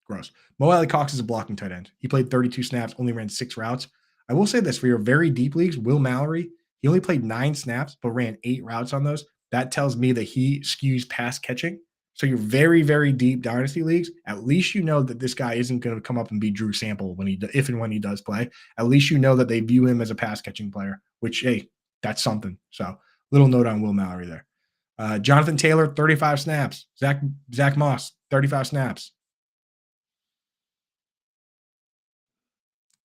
Gross. Mo Alley Cox is a blocking tight end. He played 32 snaps, only ran 6 routes. I will say this for your very deep leagues, Will Mallory, he only played 9 snaps, but ran 8 routes on those. That tells me that he skews pass catching. So your very, very deep dynasty leagues, at least you know that this guy isn't going to come up and be Drew Sample if and when he does play. At least you know that they view him as a pass catching player, which, hey, that's something. So little note on Will Mallory there. Jonathan Taylor, 35 snaps. Zach Moss, 35 snaps.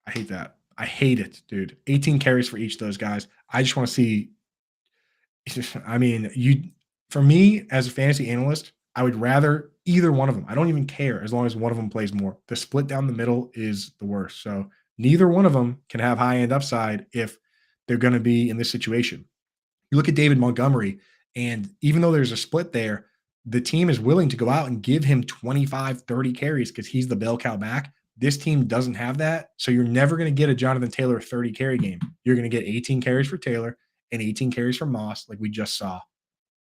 I hate that. I hate it, dude. 18 carries for each of those guys. I just want to see I mean, for me as a fantasy analyst, I would rather either one of them. I don't even care as long as one of them plays more. The split down the middle is the worst. So neither one of them can have high end upside if they're going to be in this situation. You look at David Montgomery, and even though there's a split there, the team is willing to go out and give him 25, 30 carries because he's the bell cow back. This team doesn't have that. So you're never going to get a Jonathan Taylor 30 carry game. You're going to get 18 carries for Taylor and 18 carries for Moss, like we just saw.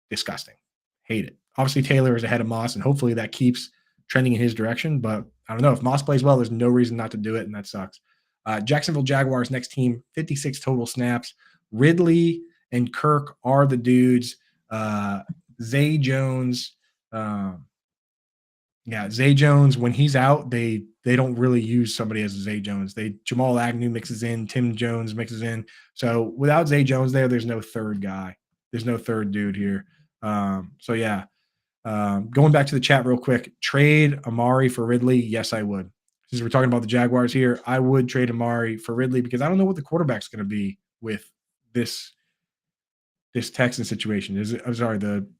Disgusting. Hate it. Obviously, Taylor is ahead of Moss, and hopefully that keeps trending in his direction. But I don't know. If Moss plays well, there's no reason not to do it, and that sucks. Jacksonville Jaguars, next team, 56 total snaps. Ridley and Kirk are the dudes. Zay Jones, Zay Jones, when he's out, they don't really use somebody as Zay Jones. Jamal Agnew mixes in, Tim Jones mixes in. So without Zay Jones there's no third guy. There's no third dude here. Going back to the chat real quick, trade Amari for Ridley. Yes, I would. Since we're talking about the Jaguars here, I would trade Amari for Ridley because I don't know what the quarterback's going to be with this Texan situation.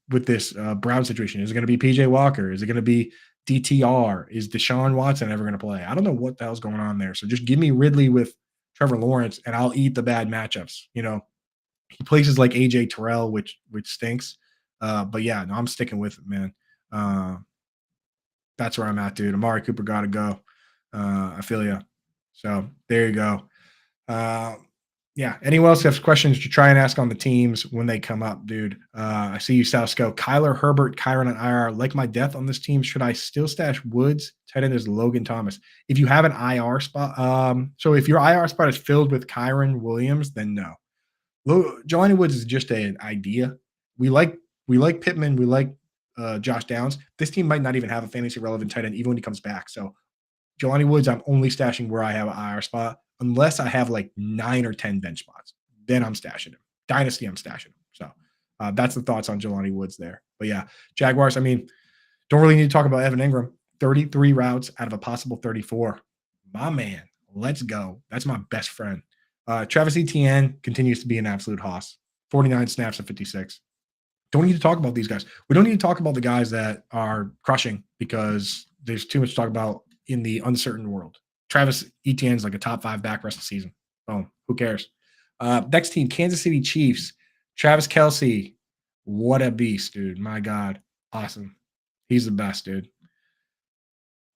With this Brown situation. Is it going to be PJ Walker? Is it going to be DTR? Is Deshaun Watson ever going to play? I don't know what the hell's going on there. So just give me Ridley with Trevor Lawrence, and I'll eat the bad matchups. He places like AJ Terrell, which stinks. But yeah, no, I'm sticking with it, man. That's where I'm at, dude. Amari Cooper got to go. I feel you. So there you go. Anyone else have questions to try and ask on the teams when they come up, dude? I see you, Salsco. Kyler, Herbert, Kyron, and IR. Like my death on this team, should I still stash Woods? Tight end is Logan Thomas. If you have an IR spot, so if your IR spot is filled with Kyron Williams, then no. Jelani Woods is just an idea. We like Pittman. We like Josh Downs. This team might not even have a fantasy relevant tight end even when he comes back. So Jelani Woods, I'm only stashing where I have an IR spot unless I have like 9 or 10 bench spots. Then I'm stashing him. Dynasty, I'm stashing him. So that's the thoughts on Jelani Woods there. But yeah, Jaguars, I mean, don't really need to talk about Evan Ingram. 33 routes out of a possible 34. My man, let's go. That's my best friend. Travis Etienne continues to be an absolute hoss. 49 snaps at 56. Don't need to talk about these guys. We don't need to talk about the guys that are crushing because there's too much to talk about in the uncertain world. Travis Etienne's like a top 5 back rest of the season. Boom. Who cares? Next team, Kansas City Chiefs. Travis Kelce. What a beast, dude. My God. Awesome. He's the best, dude.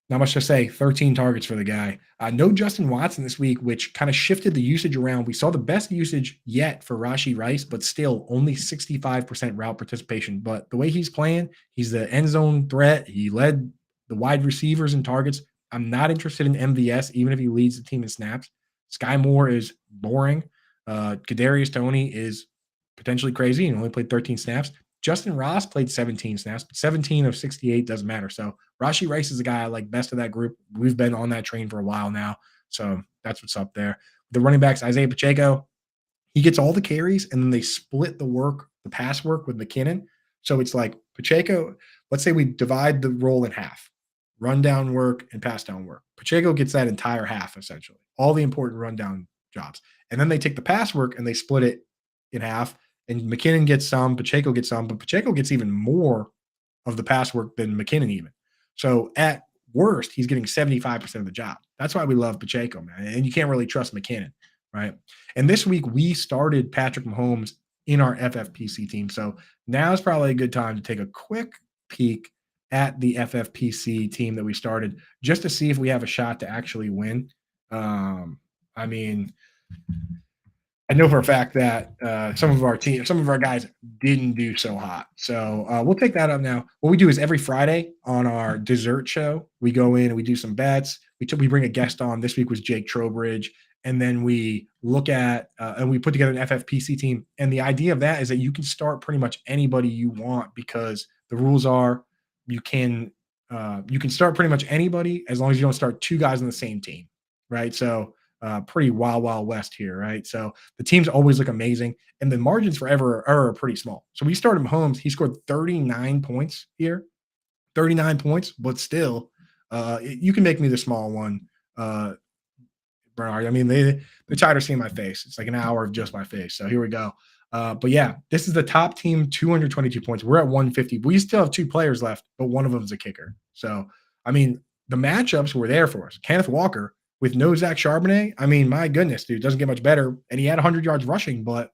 Not much to say. 13 targets for the guy. No Justin Watson this week, which kind of shifted the usage around. We saw the best usage yet for Rashee Rice, but still only 65% route participation. But the way he's playing, he's the end zone threat. He led the wide receivers in targets. I'm not interested in MVS, even if he leads the team in snaps. Sky Moore is boring. Kadarius Toney is potentially crazy and only played 13 snaps. Justin Ross played 17 snaps, but 17 of 68 doesn't matter. So Rashee Rice is the guy I like best of that group. We've been on that train for a while now. So that's what's up there. The running backs, Isaiah Pacheco, he gets all the carries and then they split the pass work with McKinnon. So it's like Pacheco, let's say we divide the role in half, run down work and pass down work. Pacheco gets that entire half essentially, all the important rundown jobs. And then they take the pass work and they split it in half. And McKinnon gets some, Pacheco gets some, but Pacheco gets even more of the pass work than McKinnon even. So at worst, he's getting 75% of the job. That's why we love Pacheco, man. And you can't really trust McKinnon, right? And this week we started Patrick Mahomes in our FFPC team. So now is probably a good time to take a quick peek at the FFPC team that we started just to see if we have a shot to actually win. I know for a fact that some of our guys didn't do so hot. So we'll take that up now. What we do is every Friday on our dessert show, we go in and we do some bets. We bring a guest on. This week was Jake Trowbridge. And then we look at and we put together an FFPC team. And the idea of that is that you can start pretty much anybody you want because the rules are you can start pretty much anybody as long as you don't start 2 guys on the same team, right? So pretty wild west here, right? So the teams always look amazing, and the margins forever are pretty small. So we started Mahomes. He scored 39 points here, 39 points, but still, you can make me the small one, Bernard. I mean, the title's seeing my face. It's like an hour of just my face. So here we go. But yeah, this is the top team, 222 points. We're at 150. We still have 2 players left, but one of them is a kicker. So, I mean, the matchups were there for us. Kenneth Walker with no Zach Charbonnet. I mean, my goodness, dude, doesn't get much better. And he had 100 yards rushing, but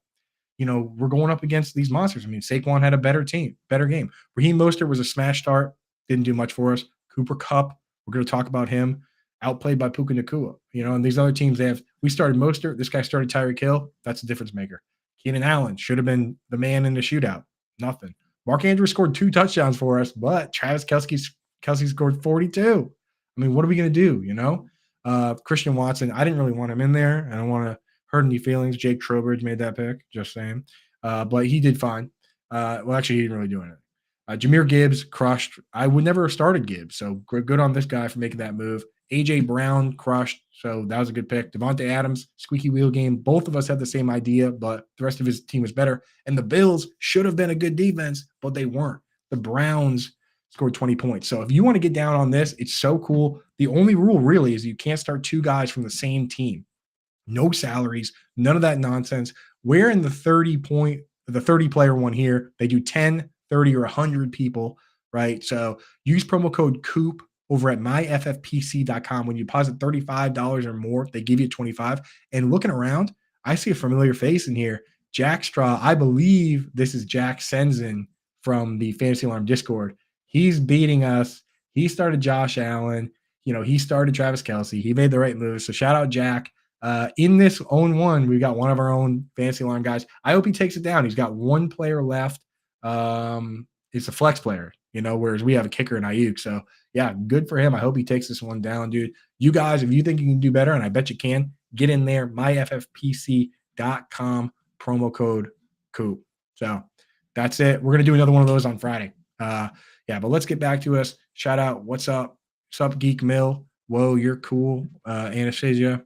we're going up against these monsters. I mean, Saquon had a better game. Raheem Mostert was a smash start, didn't do much for us. Cooper Kupp, we're going to talk about him, outplayed by Puka Nacua. And these other teams, we started Mostert, this guy started Tyreek Hill. That's a difference maker. Keenan Allen should have been the man in the shootout. Nothing. Mark Andrews scored 2 touchdowns for us, but Travis Kelce scored 42. I mean, what are we going to do, Christian Watson, I didn't really want him in there. I don't want to hurt any feelings. Jake Trowbridge made that pick, just saying. But he did fine. Well, actually, he didn't really do anything. Jahmyr Gibbs crushed. I would never have started Gibbs, so good on this guy for making that move. A.J. Brown crushed, so that was a good pick. Devontae Adams, squeaky wheel game. Both of us had the same idea, but the rest of his team was better. And the Bills should have been a good defense, but they weren't. The Browns scored 20 points. So if you want to get down on this, it's so cool. The only rule really is you can't start 2 guys from the same team. No salaries, none of that nonsense. We're in the 30-player one here. They do 10, 30, or 100 people, right? So use promo code COOP over at myffpc.com. When you deposit $35 or more, they give you $25. And looking around, I see a familiar face in here. Jack Straw, I believe this is Jack Senzen from the Fantasy Alarm Discord. He's beating us. He started Josh Allen. He started Travis Kelce. He made the right move. So shout out Jack. In this own one, we got one of our own Fantasy Alarm guys. I hope he takes it down. He's got 1 player left. It's a flex player, whereas we have a kicker in Ayuk. So, yeah, good for him. I hope he takes this one down, dude. You guys, if you think you can do better, and I bet you can, get in there, myffpc.com, promo code COOP. So that's it. We're going to do another one of those on Friday. But let's get back to us. Shout out, what's up? What's up, Geek Mill? Whoa, you're cool. Anastasia.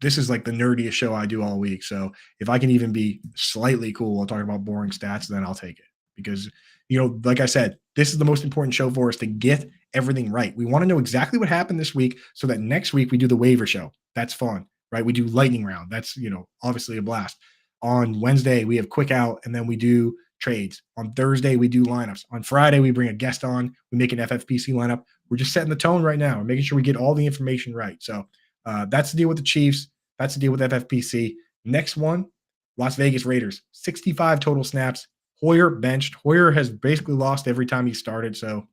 This is like the nerdiest show I do all week. So if I can even be slightly cool while talking about boring stats, then I'll take it. Because, like I said, this is the most important show for us to get everything right. We want to know exactly what happened this week so that next week we do the waiver show. That's fun, right? We do lightning round. That's, obviously a blast. On Wednesday, we have quick out, and then we do trades. On Thursday, we do lineups. On Friday, we bring a guest on. We make an FFPC lineup. We're just setting the tone right now. We're making sure we get all the information right. So that's the deal with the Chiefs. That's the deal with FFPC. Next one, Las Vegas Raiders. 65 total snaps. Hoyer benched. Hoyer has basically lost every time he started, so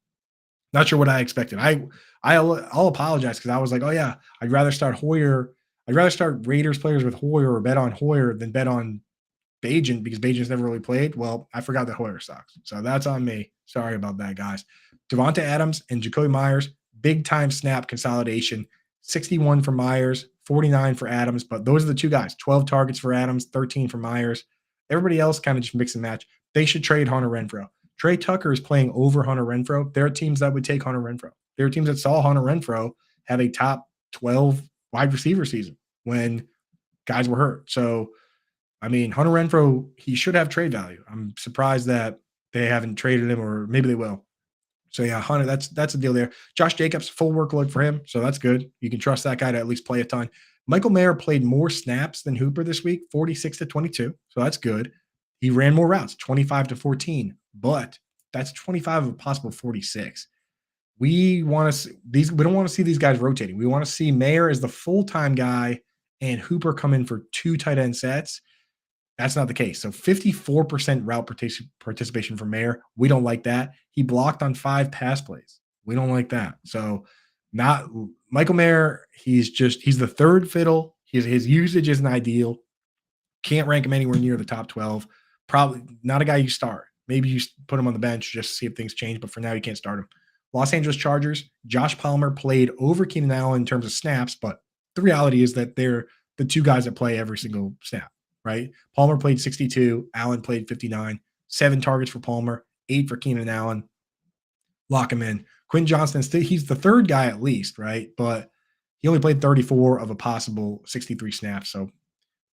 not sure what I expected. I'll apologize because I was like, oh, yeah, I'd rather start Hoyer. I'd rather start Raiders players with Hoyer or bet on Hoyer than bet on Bajan because Bajan's never really played. Well, I forgot that Hoyer sucks. So that's on me. Sorry about that, guys. Devonta Adams and Jacoby Myers, big-time snap consolidation. 61 for Myers, 49 for Adams, but those are the 2 guys. 12 targets for Adams, 13 for Myers. Everybody else kind of just mix and match. They should trade Hunter Renfrow. Trey Tucker is playing over Hunter Renfrow. There are teams that would take Hunter Renfrow. There are teams that saw Hunter Renfrow have a top 12 wide receiver season when guys were hurt. So, I mean, Hunter Renfrow, he should have trade value. I'm surprised that they haven't traded him, or maybe they will. So, yeah, Hunter, that's the deal there. Josh Jacobs, full workload for him, so that's good. You can trust that guy to at least play a ton. Michael Mayer played more snaps than Hooper this week, 46-22, so that's good. He ran more routes, 25-14, but that's 25 of a possible 46. We want to see these. We don't want to see these guys rotating. We want to see Mayer as the full-time guy and Hooper come in for 2 tight end sets. That's not the case. So 54% route participation for Mayer. We don't like that. He blocked on 5 pass plays. We don't like that. So not Michael Mayer. He's the third fiddle. His usage isn't ideal. Can't rank him anywhere near the top 12. Probably not a guy you start. Maybe you put him on the bench just to see if things change, but for now you can't start him. Los Angeles Chargers, Josh Palmer played over Keenan Allen in terms of snaps, but the reality is that they're the 2 guys that play every single snap, right? Palmer played 62, Allen played 59, 7 targets for Palmer, 8 for Keenan Allen. Lock him in. Quinn Johnston, he's the 3rd guy at least, right? But he only played 34 of a possible 63 snaps, so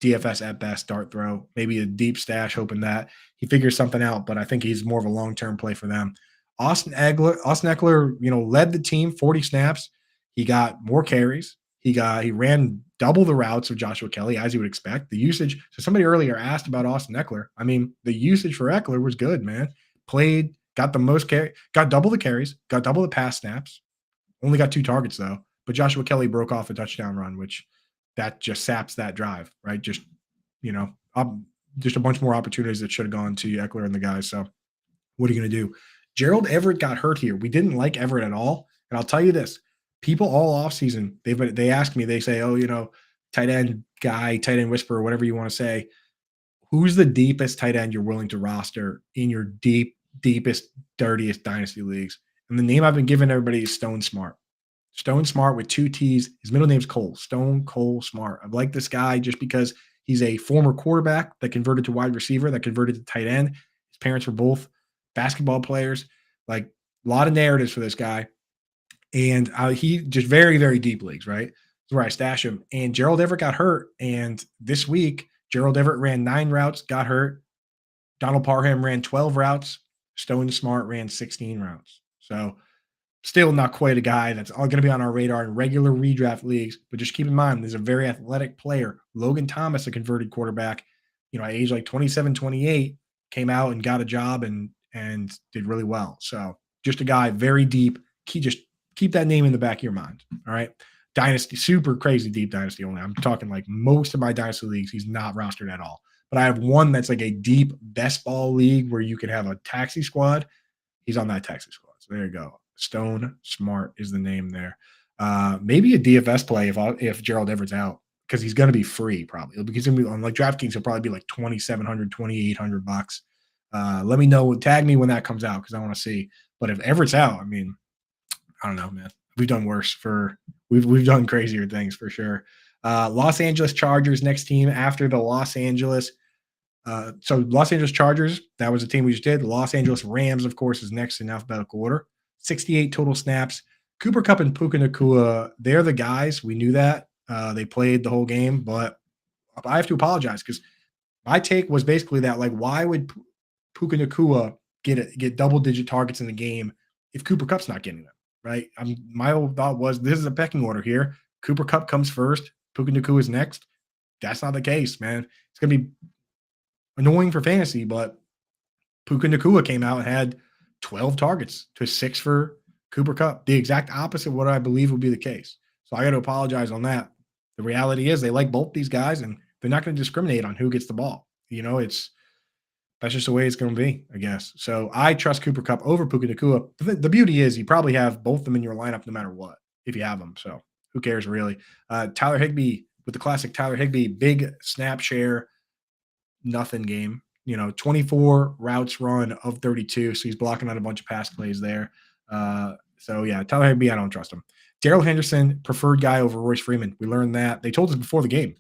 DFS at best, dart throw, maybe a deep stash, hoping that he figures something out, but I think he's more of a long-term play for them. Austin Eckler, led the team, 40 snaps. He got more carries. He ran double the routes of Joshua Kelly, as you would expect. The usage, so somebody earlier asked about Austin Eckler. I mean, the usage for Eckler was good, man. Played, got the most carry, got double the carries, got double the pass snaps. Only got 2 targets though. But Joshua Kelly broke off a touchdown run, which that just saps that drive, right? Just, just a bunch more opportunities that should have gone to Eckler and the guys. So what are you going to do? Gerald Everett got hurt here. We didn't like Everett at all. And I'll tell you this, people all offseason, they ask me, they say, oh, tight end guy, tight end whisperer, whatever you want to say. Who's the deepest tight end you're willing to roster in your deepest, dirtiest dynasty leagues? And the name I've been giving everybody is Stone Smart. Stone Smart with 2 T's. His middle name's Cole. Stone Cole Smart. I like this guy just because he's a former quarterback that converted to wide receiver, that converted to tight end. His parents were both basketball players. Like, a lot of narratives for this guy. And he just very, very deep leagues, right? That's where I stash him. And Gerald Everett got hurt. And this week, Gerald Everett ran 9 routes, got hurt. Donald Parham ran 12 routes. Stone Smart ran 16 routes. So still not quite a guy that's all going to be on our radar in regular redraft leagues. But just keep in mind, there's a very athletic player. Logan Thomas, a converted quarterback, at age like 27, 28, came out and got a job and did really well. So just a guy very deep. Just keep that name in the back of your mind. All right. Dynasty, super crazy deep dynasty only. I'm talking like most of my dynasty leagues, he's not rostered at all. But I have one that's like a deep best ball league where you can have a taxi squad. He's on that taxi squad. So there you go. Stone Smart is the name there. Maybe a DFS play if Gerald Everett's out, because he's going to be free probably. Because he's going to be on like DraftKings, he'll probably be like $2,700, $2,800. Let me know. Tag me when that comes out because I want to see. But if Everett's out, I mean, I don't know, man. We've done worse we've done crazier things for sure. Los Angeles Chargers, next team after the Los Angeles. So Los Angeles Chargers, that was the team we just did. The Los Angeles Rams, of course, is next in alphabetical order. 68 total snaps. Cooper Kupp and Puka Nacua, they're the guys. We knew that. They played the whole game, but I have to apologize because my take was basically that, like, why would Puka Nacua get double-digit targets in the game if Cooper Kupp's not getting them, right? My whole thought was this is a pecking order here. Cooper Kupp comes first. Puka Nacua is next. That's not the case, man. It's going to be annoying for fantasy, but Puka Nacua came out and had 12 targets to 6 for Cooper Kupp. The exact opposite of what I believe would be the case. So I got to apologize on that. The reality is they like both these guys, and they're not going to discriminate on who gets the ball. That's just the way it's going to be, I guess. So I trust Cooper Kupp over Puka Nacua. The beauty is you probably have both of them in your lineup no matter what, if you have them. So who cares really? Tyler Higbee, with the classic Tyler Higbee, big snap share, nothing game. 24 routes run of 32. So he's blocking out a bunch of pass plays there. So yeah, Tyler Higbee, I don't trust him. Darrell Henderson, preferred guy over Royce Freeman. We learned that. They told us before the game,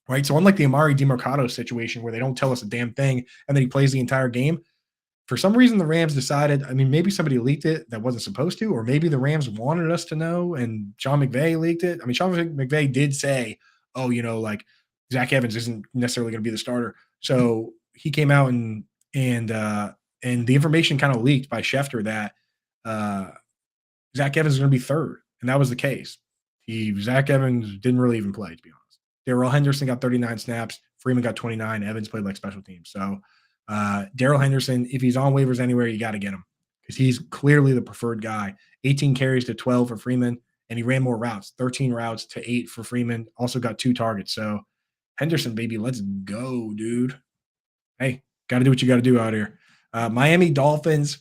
right? So unlike the Amari DiMercado situation where they don't tell us a damn thing and then he plays the entire game, for some reason the Rams decided, maybe somebody leaked it that wasn't supposed to, or maybe the Rams wanted us to know and Sean McVay leaked it. Sean McVay did say, like Zach Evans isn't necessarily going to be the starter. So he came out and the information kind of leaked by Schefter that Zach Evans is going to be third. And that was the case. Zach Evans didn't really even play, to be honest. Darrell Henderson got 39 snaps. Freeman got 29. Evans played like special teams. So Darrell Henderson, if he's on waivers anywhere, you got to get him because he's clearly the preferred guy. 18 carries to 12 for Freeman, and he ran more routes, 13 routes to 8 for Freeman. Also got 2 targets. So Henderson, baby, let's go, dude. Hey, got to do what you got to do out here. Miami Dolphins,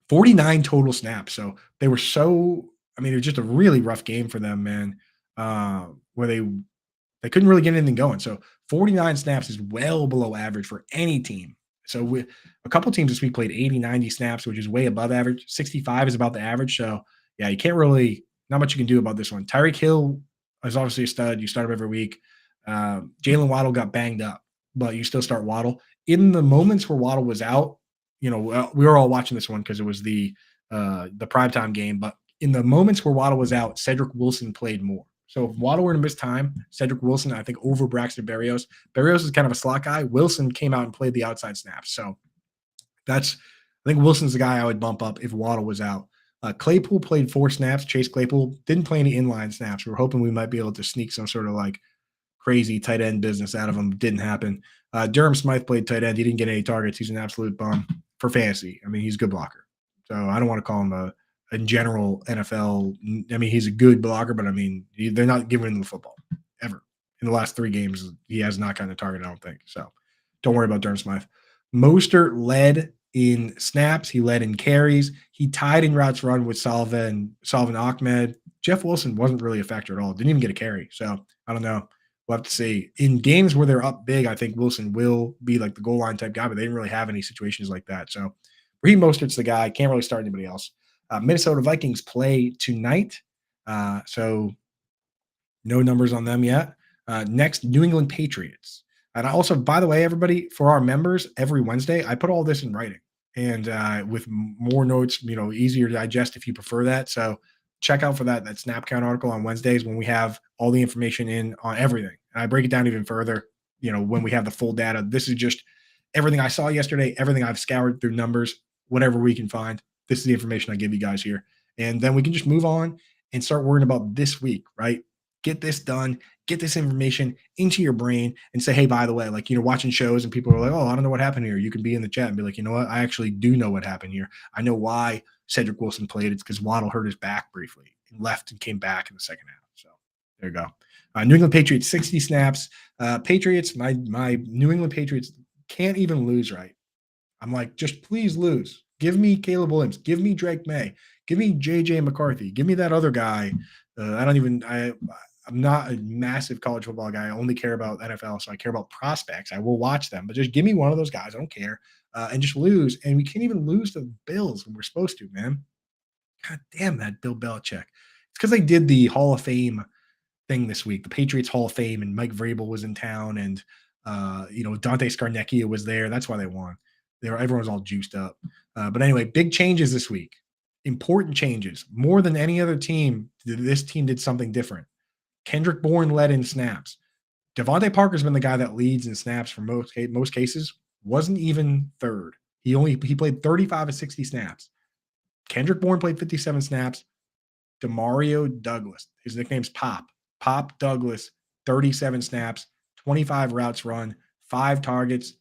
49 total snaps. So they were it was just a really rough game for them, man, where they couldn't really get anything going. So 49 snaps is well below average for any team. So a couple teams this week played 80, 90 snaps, which is way above average. 65 is about the average. So, yeah, you can't really – not much you can do about this one. Tyreek Hill is obviously a stud. You start him every week. Jalen Waddle got banged up, but you still start Waddle. In the moments where Waddle was out, we were all watching this one because it was the primetime game, but in the moments where Waddle was out, Cedric Wilson played more. So if Waddle were to miss time, Cedric Wilson, I think, over Braxton Berrios. Berrios is kind of a slot guy. Wilson came out and played the outside snaps. So I think Wilson's the guy I would bump up if Waddle was out. Claypool played 4 snaps. Chase Claypool didn't play any inline snaps. We were hoping we might be able to sneak some sort of like crazy tight end business out of him. Didn't happen. Durham Smythe played tight end. He didn't get any targets. He's an absolute bum for fantasy. I mean, he's a good blocker. So I don't want to call him a general NFL. I mean, he's a good blocker, but I mean, they're not giving him the football ever. In the last 3 games, he has not gotten a target, I don't think. So don't worry about Durham Smythe. Mostert led in snaps. He led in carries. He tied in routes run with Salvin Ahmed. Jeff Wilson wasn't really a factor at all. Didn't even get a carry. So I don't know. We'll have to see. In games where they're up big, I think Wilson will be like the goal line type guy, but they didn't really have any situations like that. So Raheem Mostert's the guy. Can't really start anybody else. Minnesota Vikings play tonight. So no numbers on them yet. Next, New England Patriots. And also, by the way, everybody, for our members, every Wednesday, I put all this in writing and with more notes, easier to digest if you prefer that. So check out for that snap count article on Wednesdays when we have all the information in on everything. And I break it down even further, when we have the full data. This is just everything I saw yesterday, everything I've scoured through numbers, whatever we can find. This is the information I give you guys here. And then we can just move on and start worrying about this week, right? Get this done, get this information into your brain and say, hey, by the way, like, watching shows and people are like, oh, I don't know what happened here. You can be in the chat and be like, you know what? I actually do know what happened here. I know why Cedric Wilson played. It's because Waddle hurt his back briefly and left and came back in the second half. So there you go. New England Patriots, 60 snaps. Patriots, my New England Patriots can't even lose right. I'm like, just please lose. Give me Caleb Williams. Give me Drake May. Give me J.J. McCarthy. Give me that other guy. I'm not a massive college football guy. I only care about NFL, so I care about prospects. I will watch them, but just give me one of those guys. I don't care. And just lose. And we can't even lose to the Bills when we're supposed to, man. God damn that Bill Belichick. It's because they did the Hall of Fame thing this week, the Patriots Hall of Fame, and Mike Vrabel was in town, and Dante Scarnecchia was there. That's why they won. Everyone was all juiced up. But anyway, big changes this week. Important changes. More than any other team, this team did something different. Kendrick Bourne led in snaps. Devontae Parker's been the guy that leads in snaps for most cases. Wasn't even third. He played 35 of 60 snaps. Kendrick Bourne played 57 snaps. Demario Douglas, his nickname's Pop. Pop Douglas, 37 snaps, 25 routes run, 5 targets.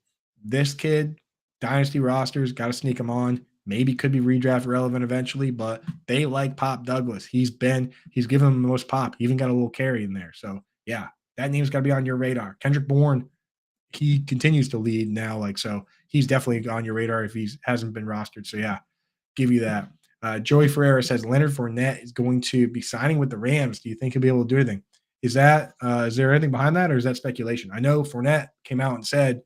This kid, dynasty rosters, got to sneak him on. Maybe could be redraft relevant eventually, but they like Pop Douglas. He's given them the most pop. He even got a little carry in there. So, yeah, that name's got to be on your radar. Kendrick Bourne, he continues to lead now. So he's definitely on your radar if he hasn't been rostered. So, yeah, give you that. Joey Ferreira says Leonard Fournette is going to be signing with the Rams. Do you think he'll be able to do anything? Is there anything behind that, or is that speculation? I know Fournette came out and said,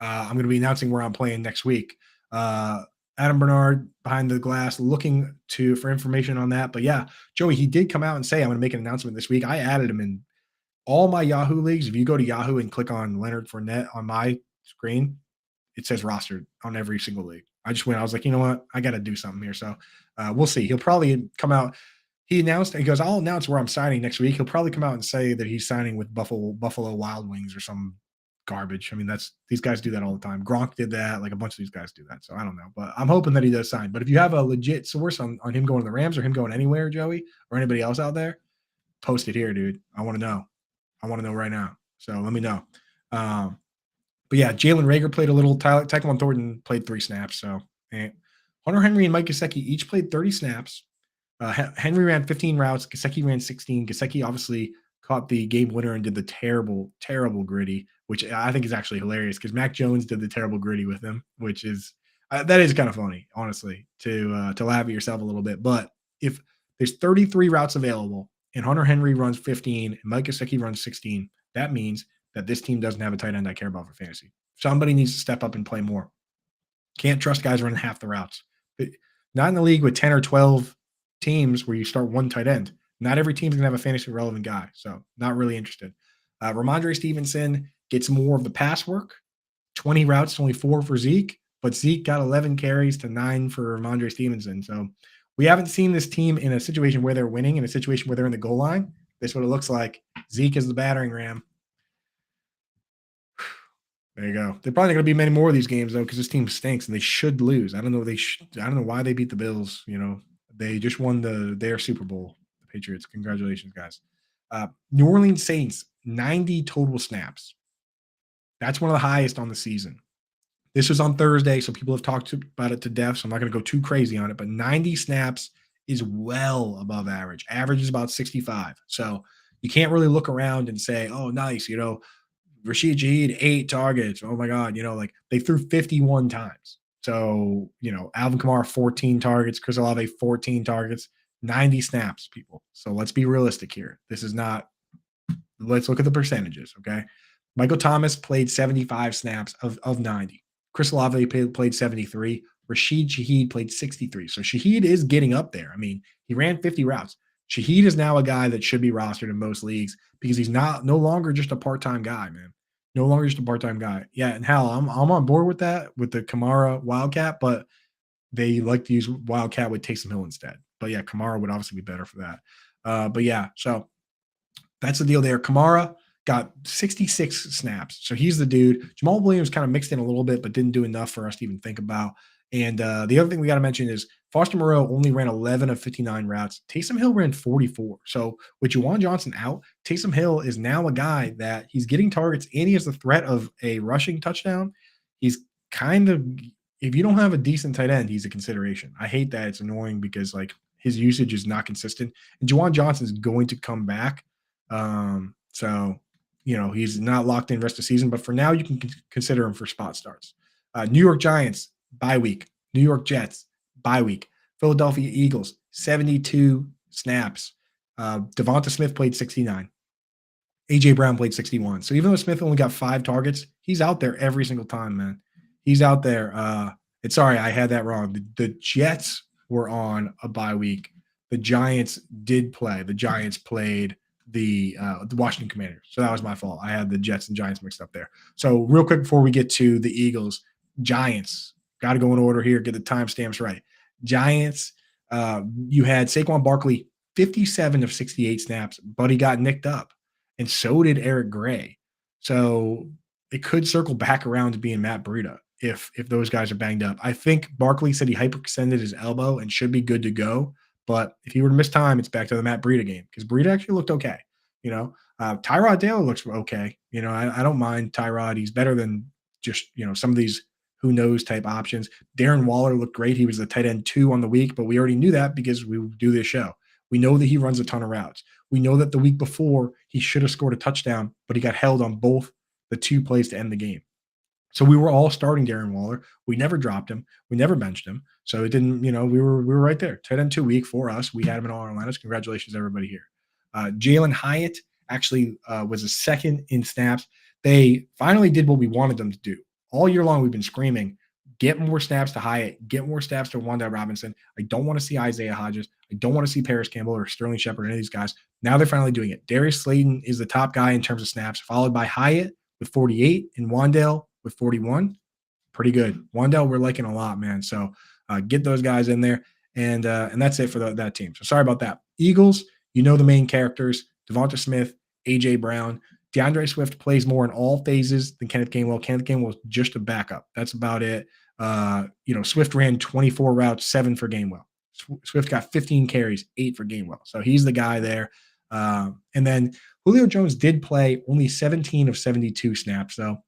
I'm going to be announcing where I'm playing next week. Adam Bernard behind the glass looking for information on that. But yeah, Joey, he did come out and say, I'm going to make an announcment this week. I added him in all my Yahoo leagues. If you go to Yahoo and click on Leonard Fournette on my screen, it says rostered on every single league. I was like, you know what? I got to do something here. So we'll see. He'll probably come out. He goes, I'll announce where I'm signing next week. He'll probably come out and say that he's signing with Buffalo Wild Wings or some garbage. I mean, these guys do that all the time. Gronk did that. Like a bunch of these guys do that. So I don't know, but I'm hoping that he does sign. But if you have a legit source on him going to the Rams or him going anywhere, Joey, or anybody else out there, post it here, dude. I want to know. I want to know right now. So let me know. But yeah, Jalen Reagor played a little. Tyquan Thornton played 3 snaps. So Hunter Henry and Mike Gesicki each played 30 snaps. Henry ran 15 routes. Gesicki ran 16. Gesicki obviously caught the game winner and did the terrible, terrible gritty, which I think is actually hilarious because Mac Jones did the terrible gritty with him, which is that is kind of funny, honestly, to laugh at yourself a little bit. But if there's 33 routes available and Hunter Henry runs 15 and Mike Gesicki runs 16, that means that this team doesn't have a tight end I care about for fantasy. Somebody needs to step up and play more. Can't trust guys running half the routes. Not in the league with 10 or 12 teams where you start one tight end. Not every team's going to have a fantasy relevant guy. So not really interested. Ramondre Stevenson gets more of the pass work. 20 routes, only 4 for Zeke. But Zeke got 11 carries to 9 for Ramondre Stevenson. So we haven't seen this team in a situation where they're winning, in a situation where they're in the goal line. This is what it looks like. Zeke is the battering ram. There you go. They're probably not going to be many more of these games though, because this team stinks and they should lose. I don't know. I don't know why they beat the Bills. They just won their Super Bowl. The Patriots. Congratulations, guys. New Orleans Saints 90 total snaps. That's one of the highest on the season. This was on Thursday, so people have talked about it to death. So I'm not going to go too crazy on it. But 90 snaps is well above average. Average is about 65. So you can't really look around and say, "Oh, nice." Rashid Shaheed, 8 targets. Oh my God. Like they threw 51 times. So, Alvin Kamara, 14 targets, Chris Olave, 14 targets, 90 snaps, people. So let's be realistic here. This is not, let's look at the percentages. Okay. Michael Thomas played 75 snaps of 90. Chris Olave played 73. Rashid Shaheed played 63. So Shaheed is getting up there. I mean, he ran 50 routes. Shaheed is now a guy that should be rostered in most leagues because he's no longer just a part-time guy, man. No longer just a part-time guy. Yeah, and hell, I'm on board with that with the Kamara Wildcat, but they like to use Wildcat with Taysom Hill instead. But yeah, Kamara would obviously be better for that. But yeah, so that's the deal there. Kamara got 66 snaps. So he's the dude. Jamal Williams kind of mixed in a little bit, but didn't do enough for us to even think about. And the other thing we got to mention is Foster Moreau only ran 11 of 59 routes. Taysom Hill ran 44. So with Juwan Johnson out, Taysom Hill is now a guy that he's getting targets and he has the threat of a rushing touchdown. He's kind of, if you don't have a decent tight end, he's a consideration. I hate that. It's annoying because like his usage is not consistent. And Juwan Johnson is going to come back. So he's not locked in rest of the season, but for now you can consider him for spot starts. New York Giants, bye week. New York Jets, bye week. Philadelphia Eagles, 72 snaps. Devonta Smith played 69. A.J. Brown played 61. So even though Smith only got 5 targets, he's out there every single time, man. He's out there. Sorry, I had that wrong. The Jets were on a bye week. The Giants did play. The Giants played the Washington Commanders. So that was my fault. I had the Jets and Giants mixed up there. So real quick before we get to the Eagles, Giants, got to go in order here, get the timestamps right. Giants, you had Saquon Barkley, 57 of 68 snaps, but he got nicked up. And so did Eric Gray. So it could circle back around to being Matt Breida if those guys are banged up. I think Barkley said he hyperextended his elbow and should be good to go. But if he were to miss time, it's back to the Matt Breida game because Breida actually looked okay. Tyrod Taylor looks okay. I don't mind Tyrod. He's better than just, some of these who knows type options. Darren Waller looked great. He was the tight end 2 on the week, but we already knew that because we do this show. We know that he runs a ton of routes. We know that the week before he should have scored a touchdown, but he got held on both the 2 plays to end the game. So we were all starting Darren Waller. We never dropped him. We never benched him. So it didn't, we were right there. Tight end 2 week for us. We had him in all our lineups. Congratulations, everybody here. Jalen Hyatt actually was a second in snaps. They finally did what we wanted them to do. All year long, we've been screaming, get more snaps to Hyatt, get more snaps to Wan'Dale Robinson. I don't want to see Isaiah Hodges. I don't want to see Paris Campbell or Sterling Shepard or any of these guys. Now they're finally doing it. Darius Slayton is the top guy in terms of snaps, followed by Hyatt with 48 and Wan'Dale with 41. Pretty good. Wan'Dale we're liking a lot, man. So get those guys in there. And that's it for that team. So sorry about that. Eagles, the main characters, Devonta Smith, A.J. Brown. DeAndre Swift plays more in all phases than Kenneth Gainwell. Kenneth Gainwell was just a backup. That's about it. Swift ran 24 routes, 7 for Gainwell. Swift got 15 carries, 8 for Gainwell. So he's the guy there. And then Julio Jones did play only 17 of 72 snaps. So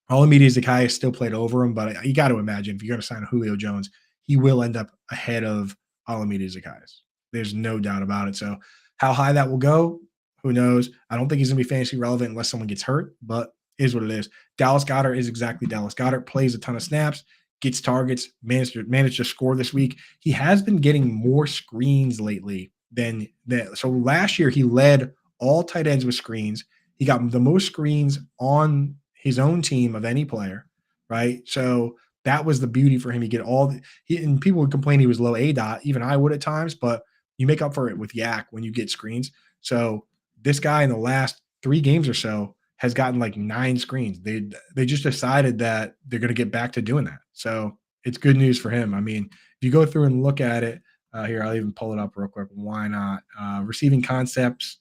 Olamide Zaccheaus still played over him, but you got to imagine if you're going to sign Julio Jones, he will end up ahead of Olamide Zaccheaus. There's no doubt about it. So how high that will go, who knows? I don't think he's going to be fantasy relevant unless someone gets hurt, but it is what it is. Dallas Goedert is exactly Dallas Goedert. Plays a ton of snaps, gets targets, managed to score this week. He has been getting more screens lately than that. So last year he led all tight ends with screens. He got the most screens on his own team of any player, right? So that was the beauty for him. He get all and people would complain he was low ADOT. Even I would at times, but you make up for it with Yak when you get screens. So this guy in the last 3 games or so has gotten like 9 screens. They just decided that they're going to get back to doing that. So it's good news for him. I mean, if you go through and look at it here, I'll even pull it up real quick. Why not? Receiving concepts.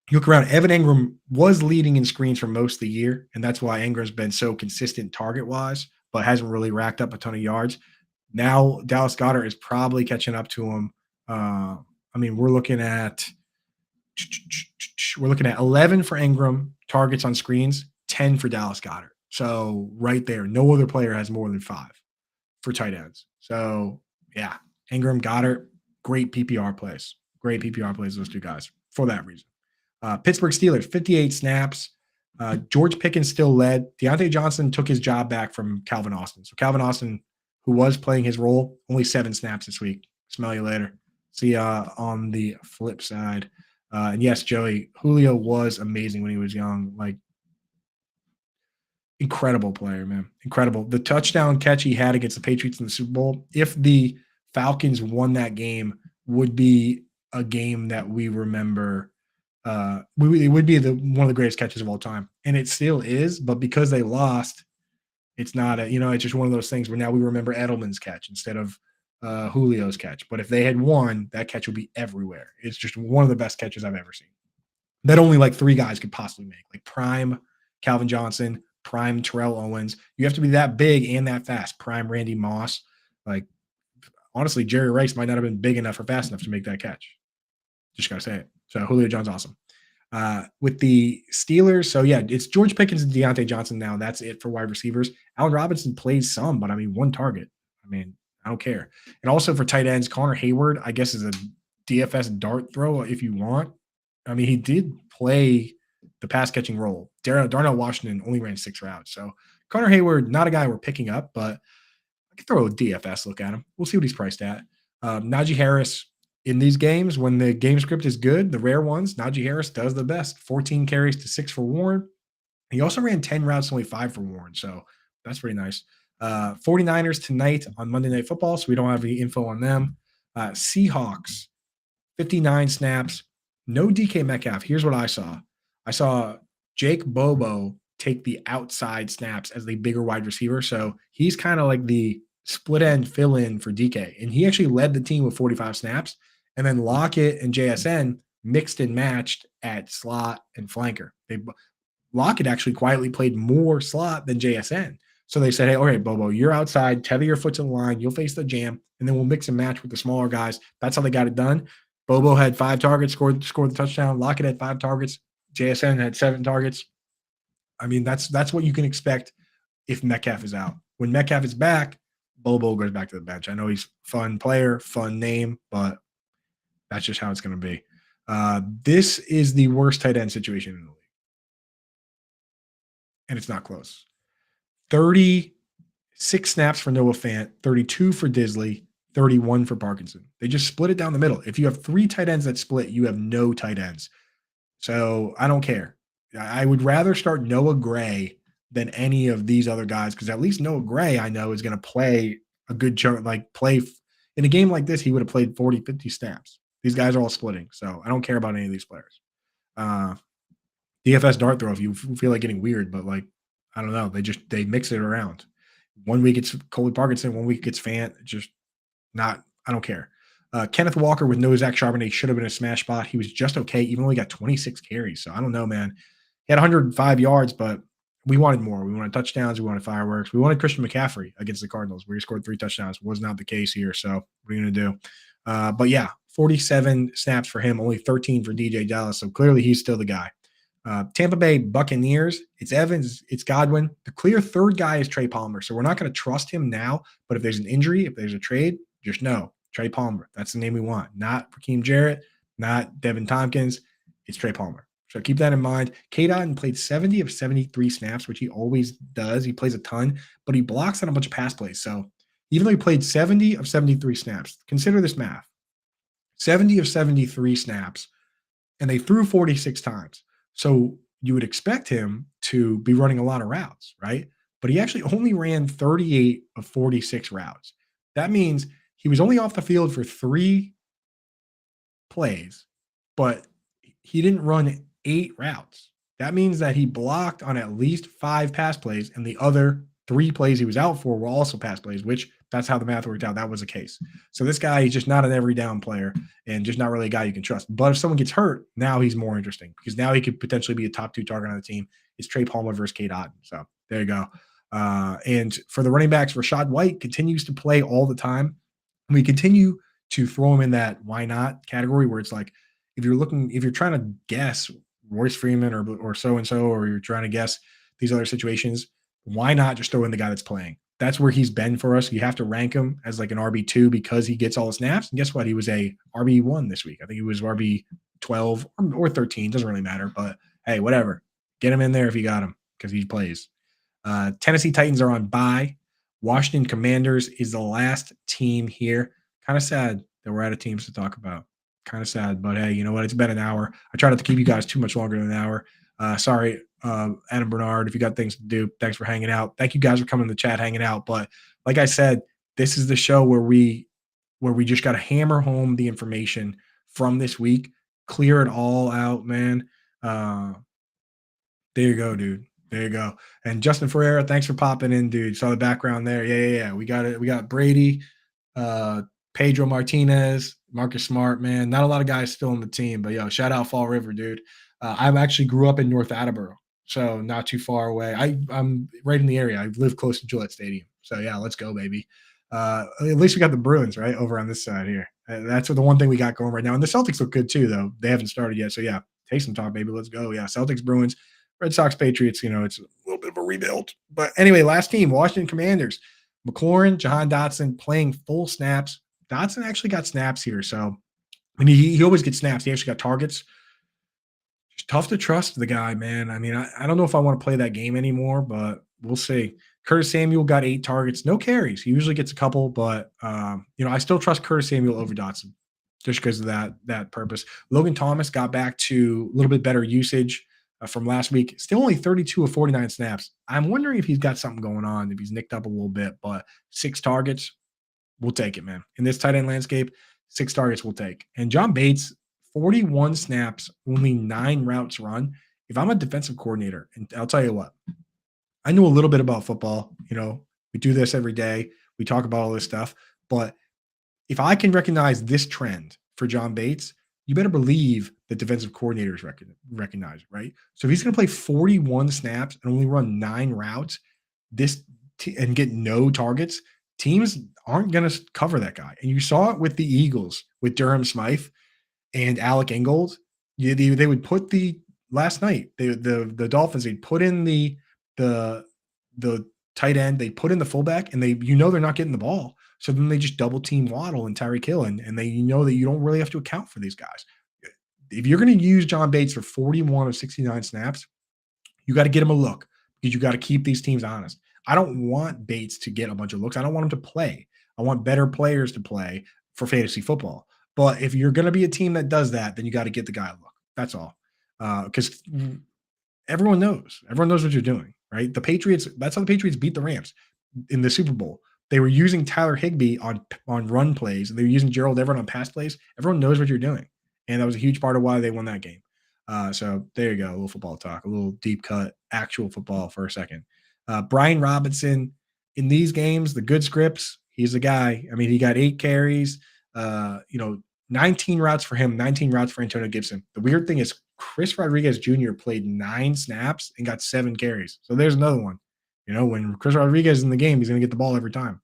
You look around, Evan Engram was leading in screens for most of the year, and that's why Engram's been so consistent target-wise, but hasn't really racked up a ton of yards. Now Dallas Goedert is probably catching up to him. I mean, we're looking at 11 for Engram targets on screens, 10 for Dallas Goedert. So right there, no other player has more than 5 for tight ends. So yeah, Engram, Goddard, great PPR plays. Great PPR plays, those two guys, for that reason. Pittsburgh Steelers, 58 snaps. George Pickens still led. Deontay Johnson took his job back from Calvin Austin. So Calvin Austin, who was playing his role, only 7 snaps this week. Smell you later. See on the flip side. And yes, Joey, Julio was amazing when he was young. Like, incredible player, man. Incredible. The touchdown catch he had against the Patriots in the Super Bowl, if the Falcons won that game, would be a game that we remember. It would be one of the greatest catches of all time. And it still is, but because they lost, it's not it's just one of those things where now we remember Edelman's catch instead of Julio's catch. But if they had won, that catch would be everywhere. It's just one of the best catches I've ever seen. That only like 3 guys could possibly make. Like prime Calvin Johnson, prime Terrell Owens. You have to be that big and that fast. Prime Randy Moss. Like, honestly, Jerry Rice might not have been big enough or fast enough to make that catch. Just got to say it. So Julio Jones, awesome. With the Steelers, so yeah, it's George Pickens and Deontay Johnson now. That's it for wide receivers. Allen Robinson plays some, but I mean, 1 target. I mean, I don't care. And also for tight ends, Connor Hayward, I guess, is a DFS dart throw if you want. I mean, he did play the pass catching role. Darnell Washington only ran 6 routes. So Connor Hayward, not a guy we're picking up, but I could throw a DFS look at him. We'll see what he's priced at. Najee Harris, in these games, when the game script is good, the rare ones, Najee Harris does the best. 14 carries to 6 for Warren. He also ran 10 routes, only 5 for Warren. So that's pretty nice. 49ers tonight on Monday Night Football, so we don't have any info on them. Seahawks, 59 snaps. No DK Metcalf. Here's what I saw. I saw Jake Bobo take the outside snaps as the bigger wide receiver. So he's kind of like the split end fill in for DK. And he actually led the team with 45 snaps. And then Lockett and JSN mixed and matched at slot and flanker. Lockett actually quietly played more slot than JSN. So they said, hey, all right, Bobo, you're outside, tether your foot to the line, you'll face the jam, and then we'll mix and match with the smaller guys. That's how they got it done. Bobo had 5 targets, scored the touchdown. Lockett had 5 targets. JSN had 7 targets. I mean, that's what you can expect if Metcalf is out. When Metcalf is back, Bobo goes back to the bench. I know he's a fun player, fun name, but that's just how it's going to be. This is the worst tight end situation in the league. And it's not close. 36 snaps for Noah Fant, 32 for Disley, 31 for Parkinson. They just split it down the middle. If you have 3 tight ends that split, you have no tight ends. So I don't care. I would rather start Noah Gray than any of these other guys, because at least Noah Gray, I know, is going to play a good chunk, play in a game like this. He would have played 40, 50 snaps. These guys are all splitting. So I don't care about any of these players. DFS dart throw if you feel like getting weird, but I don't know. They mix it around. 1 week it's Coley Parkinson, 1 week it's Fant. I don't care. Kenneth Walker with no Zach Charbonnet should have been a smash spot. He was just okay, even though he got 26 carries. So I don't know, man. He had 105 yards, but we wanted more. We wanted touchdowns. We wanted fireworks. We wanted Christian McCaffrey against the Cardinals, where he scored 3 touchdowns. Was not the case here. So what are you going to do? But yeah, 47 snaps for him, only 13 for DJ Dallas. So clearly he's still the guy. Tampa Bay Buccaneers, it's Evans, it's Godwin. The clear third guy is Trey Palmer. So we're not going to trust him now, but if there's an injury, if there's a trade, just know Trey Palmer. That's the name we want. Not Raheem Jarrett, not Devin Tompkins. It's Trey Palmer. So keep that in mind. K-Dot played 70 of 73 snaps, which he always does. He plays a ton, but he blocks on a bunch of pass plays. So even though he played 70 of 73 snaps, consider this math. 70 of 73 snaps, and they threw 46 times. So you would expect him to be running a lot of routes, right? But he actually only ran 38 of 46 routes. That means he was only off the field for 3 plays, but he didn't run 8 routes. That means that he blocked on at least 5 pass plays, and the other 3 plays he was out for were also pass plays, which That's how the math worked out. That was the case. So this guy, he's just not an every down player and just not really a guy you can trust. But if someone gets hurt, now he's more interesting because now he could potentially be a top 2 target on the team. It's Trey Palmer versus Cade Otton. So there you go. And for the running backs, Rachaad White continues to play all the time. We continue to throw him in that why not category where it's like, if you're trying to guess Royce Freeman or so-and-so, or you're trying to guess these other situations, why not just throw in the guy that's playing? That's where he's been for us. You have to rank him as like an RB2 because he gets all the snaps. And guess what? He was a RB1 this week. I think he was RB12 or 13. Doesn't really matter. But hey, whatever. Get him in there if you got him because he plays. Tennessee Titans are on bye. Washington Commanders is the last team here. Kind of sad that we're out of teams to talk about. Kind of sad, but hey, you know what? It's been an hour. I try not to keep you guys too much longer than an hour. Sorry, Adam Bernard, if you got things to do, thanks for hanging out. Thank you guys for coming to the chat, hanging out. But like I said, this is the show where we just got to hammer home the information from this week, clear it all out, man. There you go, dude. There you go. And Justin Ferreira, thanks for popping in, dude. Saw the background there. Yeah. We got it. We got Brady, Pedro Martinez, Marcus Smart, man. Not a lot of guys still on the team, but yo, shout out Fall River, dude. I actually grew up in North Attleboro, so not too far away. I'm right in the area. I live close to Gillette Stadium. So yeah, let's go, baby. At least we got the Bruins right over on this side here. That's the one thing we got going right now. And the Celtics look good too, though. They haven't started yet. So yeah, take some talk, baby. Let's go. Yeah, Celtics, Bruins, Red Sox, Patriots. You know, it's a little bit of a rebuild. But anyway, last team, Washington Commanders. McLaurin, Jahan Dotson playing full snaps. Dotson actually got snaps here. So I mean, he always gets snaps. He actually got targets. It's tough to trust the guy, man. I mean, I don't know if I want to play that game anymore, but we'll see. Curtis Samuel got 8 targets, no carries. He usually gets a couple, but I still trust Curtis Samuel over Dotson just because of that purpose. Logan Thomas got back to a little bit better usage from last week. Still only 32 of 49 snaps. I'm wondering if he's got something going on, if he's nicked up a little bit, but 6 targets, we'll take it, man. In this tight end landscape, 6 targets we'll take. And John Bates, 41 snaps, only 9 routes run. If I'm a defensive coordinator, and I'll tell you what, I know a little bit about football. You know, we do this every day. We talk about all this stuff. But if I can recognize this trend for John Bates, you better believe the defensive coordinators recognize it, right? So if he's going to play 41 snaps and only run 9 routes and get no targets, teams aren't going to cover that guy. And you saw it with the Eagles, with Durham Smythe and Alec Ingold. They would put last night, the Dolphins, they'd put in the tight end, they put in the fullback, and they're not getting the ball. So then they just double team Waddle and Tyreek Hill, and that you don't really have to account for these guys. If you're going to use John Bates for 41 of 69 snaps, you got to get him a look because you got to keep these teams honest. I don't want Bates to get a bunch of looks. I don't want him to play. I want better players to play for fantasy football. But if you're going to be a team that does that, then you got to get the guy a look. That's all. Because everyone knows. Everyone knows what you're doing, right? The Patriots, that's how the Patriots beat the Rams in the Super Bowl. They were using Tyler Higbee on run plays. They were using Gerald Everett on pass plays. Everyone knows what you're doing. And that was a huge part of why they won that game. So there you go, a little football talk, a little deep cut, actual football for a second. Brian Robinson, in these games, the good scripts, he's the guy. I mean, he got 8 carries, 19 routes for him, 19 routes for Antonio Gibson. The weird thing is Chris Rodriguez Jr. played 9 snaps and got 7 carries. So there's another one. When Chris Rodriguez is in the game, he's going to get the ball every time.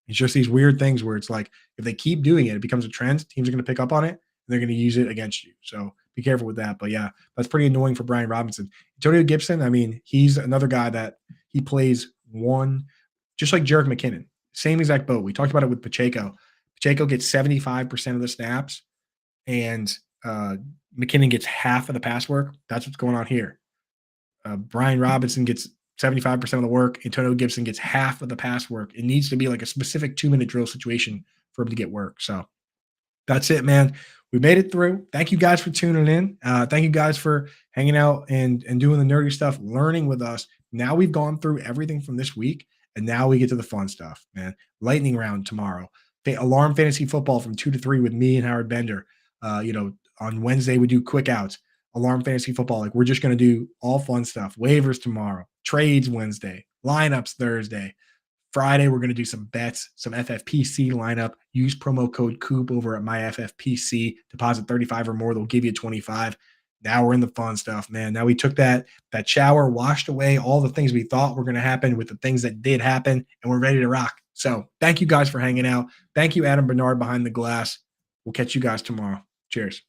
It's just these weird things where it's like, if they keep doing it, it becomes a trend. Teams are going to pick up on it, and they're going to use it against you. So be careful with that. But yeah, that's pretty annoying for Brian Robinson. Antonio Gibson, I mean, he's another guy that he plays one, just like Jerick McKinnon. Same exact boat. We talked about it with Pacheco. Pacheco gets 75% of the snaps, and McKinnon gets half of the pass work. That's what's going on here. Brian Robinson gets 75% of the work. Antonio Gibson gets half of the pass work. It needs to be like a specific 2-minute drill situation for him to get work. So that's it, man. We made it through. Thank you guys for tuning in. Thank you guys for hanging out and doing the nerdy stuff, learning with us. Now we've gone through everything from this week, and now we get to the fun stuff, man. Lightning round tomorrow. Alarm Fantasy Football from 2 to 3 with me and Howard Bender. On Wednesday, we do quick outs. Alarm Fantasy Football. Like, we're just going to do all fun stuff. Waivers tomorrow. Trades Wednesday. Lineups Thursday. Friday, we're going to do some bets, some FFPC lineup. Use promo code Coop over at my FFPC. Deposit 35 or more, they'll give you 25. Now we're in the fun stuff, man. Now we took that shower, washed away all the things we thought were going to happen with the things that did happen, and we're ready to rock. So thank you guys for hanging out. Thank you, Adam Bernard behind the glass. We'll catch you guys tomorrow. Cheers.